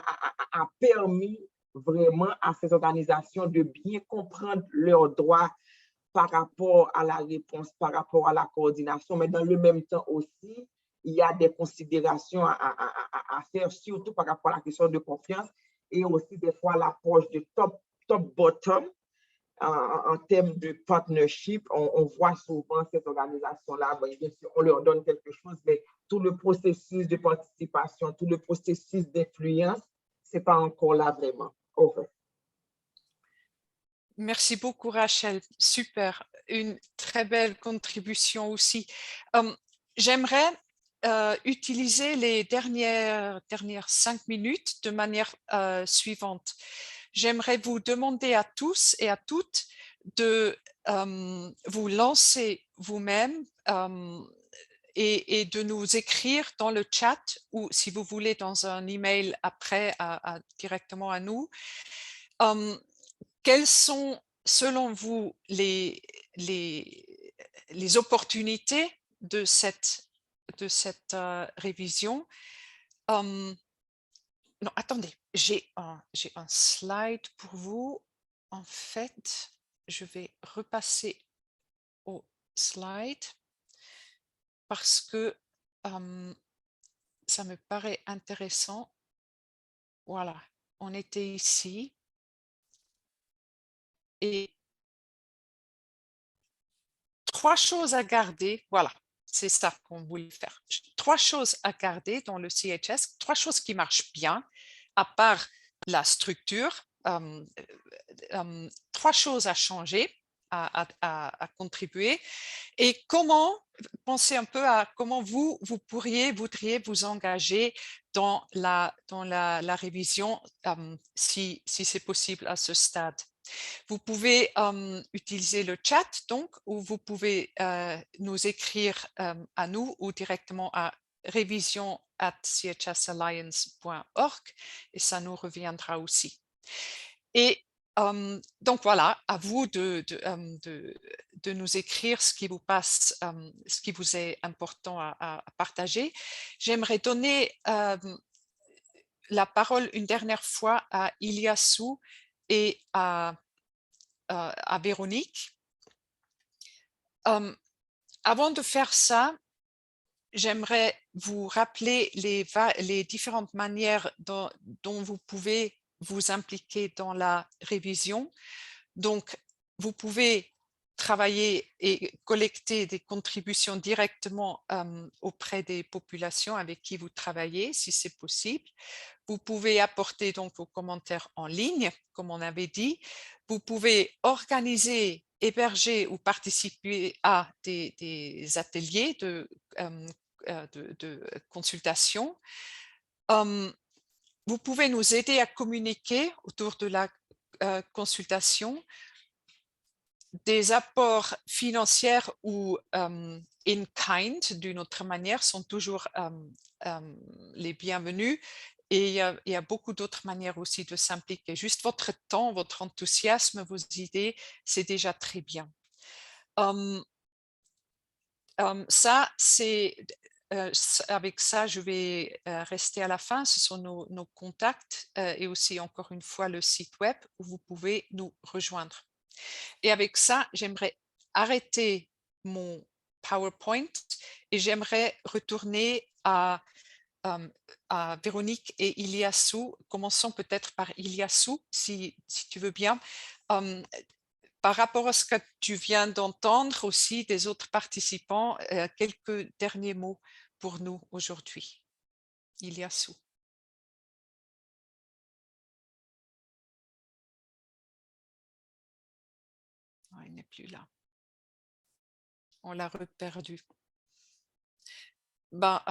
[SPEAKER 7] permis vraiment à ces organisations de bien comprendre leurs droits par rapport à la réponse, par rapport à la coordination, mais dans le même temps aussi, il y a des considérations à faire, surtout par rapport à la question de confiance et aussi des fois l'approche de top-bottom en termes de partnership. On voit souvent cette organisation-là, bien sûr, on leur donne quelque chose, mais tout le processus de participation, tout le processus d'influence, ce n'est pas encore là vraiment. Over.
[SPEAKER 1] Merci beaucoup, Rachel. Super. Une très belle contribution aussi. J'aimerais utiliser les dernières 5 minutes de manière suivante. J'aimerais vous demander à tous et à toutes de vous lancer vous-même et de nous écrire dans le chat ou si vous voulez dans un email après directement à nous. Quelles sont, selon vous, les opportunités de cette révision? Non, attendez, j'ai un slide pour vous. En fait, je vais repasser au slide parce que ça me paraît intéressant. Voilà, on était ici. Et 3 choses à garder, voilà, c'est ça qu'on voulait faire. 3 choses à garder dans le CHS, 3 choses qui marchent bien, à part la structure, 3 choses à changer, à contribuer. Et comment, pensez un peu à comment vous voudriez vous engager dans la révision, si c'est possible à ce stade. Vous pouvez utiliser le chat, donc, ou vous pouvez nous écrire à nous ou directement à revision@chsalliance.org et ça nous reviendra aussi. Et donc voilà, à vous de nous écrire ce qui vous passe, ce qui vous est important à partager. J'aimerais donner la parole une dernière fois à Iliassou et à Véronique. Avant de faire ça, j'aimerais vous rappeler les différentes manières dont vous pouvez vous impliquer dans la révision. Donc, vous pouvez travailler et collecter des contributions directement auprès des populations avec qui vous travaillez, si c'est possible. Vous pouvez apporter donc vos commentaires en ligne, comme on avait dit. Vous pouvez organiser, héberger ou participer à des ateliers de consultation. Vous pouvez nous aider à communiquer autour de la consultation. Des apports financiers ou in kind, d'une autre manière, sont toujours les bienvenus. Et il y a beaucoup d'autres manières aussi de s'impliquer. Juste votre temps, votre enthousiasme, vos idées, c'est déjà très bien. Ça, c'est... avec ça, je vais rester à la fin. Ce sont nos contacts et aussi, encore une fois, le site web où vous pouvez nous rejoindre. Et avec ça, j'aimerais arrêter mon PowerPoint et j'aimerais retourner à Véronique et Iliassou. Commençons peut-être par Iliassou, si tu veux bien. Par rapport à ce que tu viens d'entendre aussi des autres participants, quelques derniers mots pour nous aujourd'hui. Iliassou. Oh, il n'est plus là. On l'a reperdu. Ben,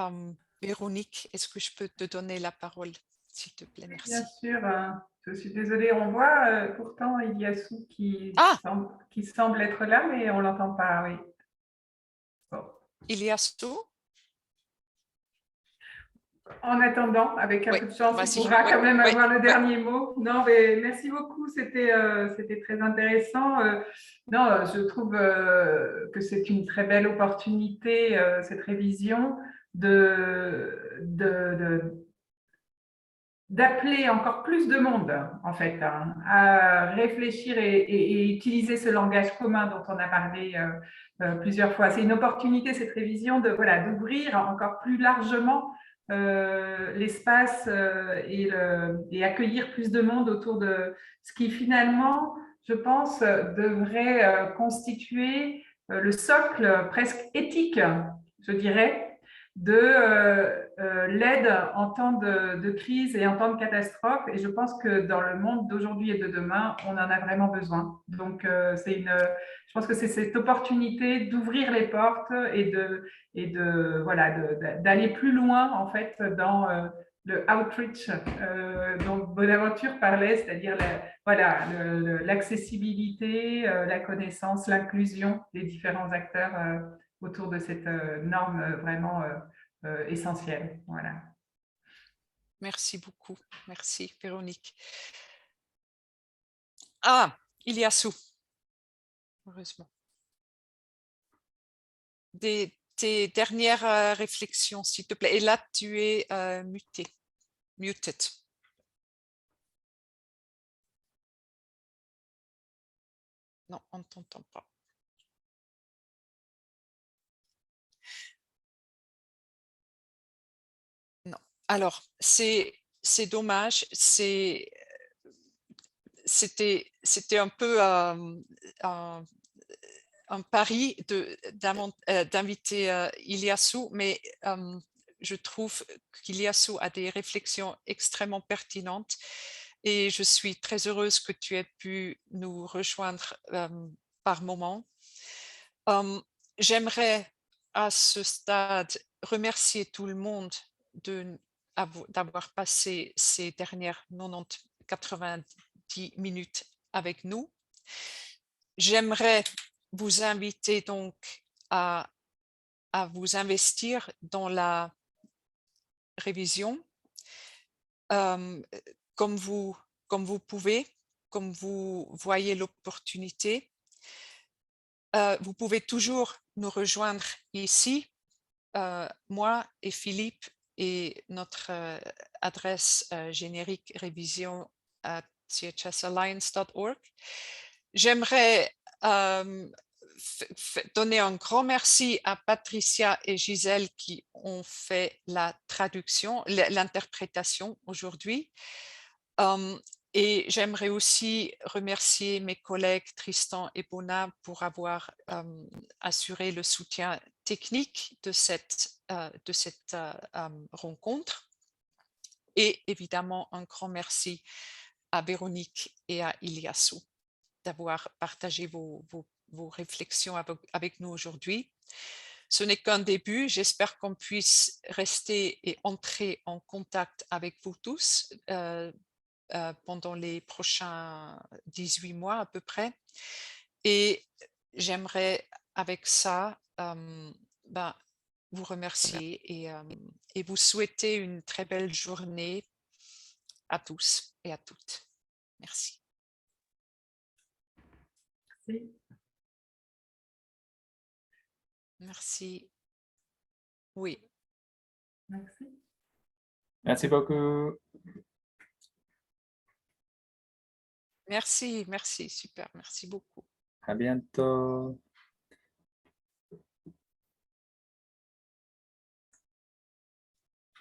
[SPEAKER 1] Véronique, est-ce que je peux te donner la parole, s'il te plaît? Merci.
[SPEAKER 3] Bien sûr, je suis désolée. On voit pourtant Iliassou qui semble être là, mais on ne l'entend pas, oui. Bon.
[SPEAKER 1] Iliassou?
[SPEAKER 3] En attendant, avec un peu de chance, il pourra quand même avoir le dernier mot. Non, mais merci beaucoup, c'était très intéressant. Non, je trouve que c'est une très belle opportunité, cette révision, d'appeler encore plus de monde, en fait, à réfléchir et utiliser ce langage commun dont on a parlé plusieurs fois. C'est une opportunité, cette révision, d'ouvrir encore plus largement l'espace et accueillir plus de monde autour de ce qui finalement, je pense, devrait constituer le socle presque éthique, je dirais, de l'aide en temps de crise et en temps de catastrophe. Et je pense que dans le monde d'aujourd'hui et de demain, on en a vraiment besoin. Donc, je pense que c'est cette opportunité d'ouvrir les portes et d'aller plus loin, en fait, dans le outreach dont Bonaventure parlait, c'est-à-dire l'accessibilité, la connaissance, l'inclusion des différents acteurs autour de cette norme vraiment essentielle. Voilà.
[SPEAKER 1] Merci beaucoup. Merci, Véronique. Ah, Iliassou. Heureusement. Tes dernières réflexions, s'il te plaît. Et là, tu es muté. Muted. Non, on ne t'entend pas. Non. Alors, c'est dommage. C'était un peu un pari d'inviter Iliassou, mais je trouve qu'Iliassou a des réflexions extrêmement pertinentes et je suis très heureuse que tu aies pu nous rejoindre par moment. J'aimerais à ce stade remercier tout le monde d'avoir passé ces dernières 90 minutes avec nous. J'aimerais vous inviter donc à vous investir dans la révision comme vous pouvez, comme vous voyez l'opportunité. Vous pouvez toujours nous rejoindre ici, moi et Philippe, et notre adresse générique révision@chsalliance.org. J'aimerais donner un grand merci à Patricia et Gisèle qui ont fait la traduction, l'interprétation aujourd'hui. Et j'aimerais aussi remercier mes collègues Tristan et Bona pour avoir assuré le soutien technique de cette rencontre. Et évidemment, un grand merci à Véronique et à Iliassou d'avoir partagé vos réflexions avec nous aujourd'hui. Ce n'est qu'un début. J'espère qu'on puisse rester et entrer en contact avec vous tous pendant les prochains 18 mois à peu près. Et j'aimerais avec ça vous remercier et vous souhaiter une très belle journée à tous et à toutes. Merci.
[SPEAKER 3] Merci.
[SPEAKER 1] Merci. Oui.
[SPEAKER 3] Merci.
[SPEAKER 8] Merci beaucoup.
[SPEAKER 1] Merci, super, merci beaucoup.
[SPEAKER 8] À bientôt.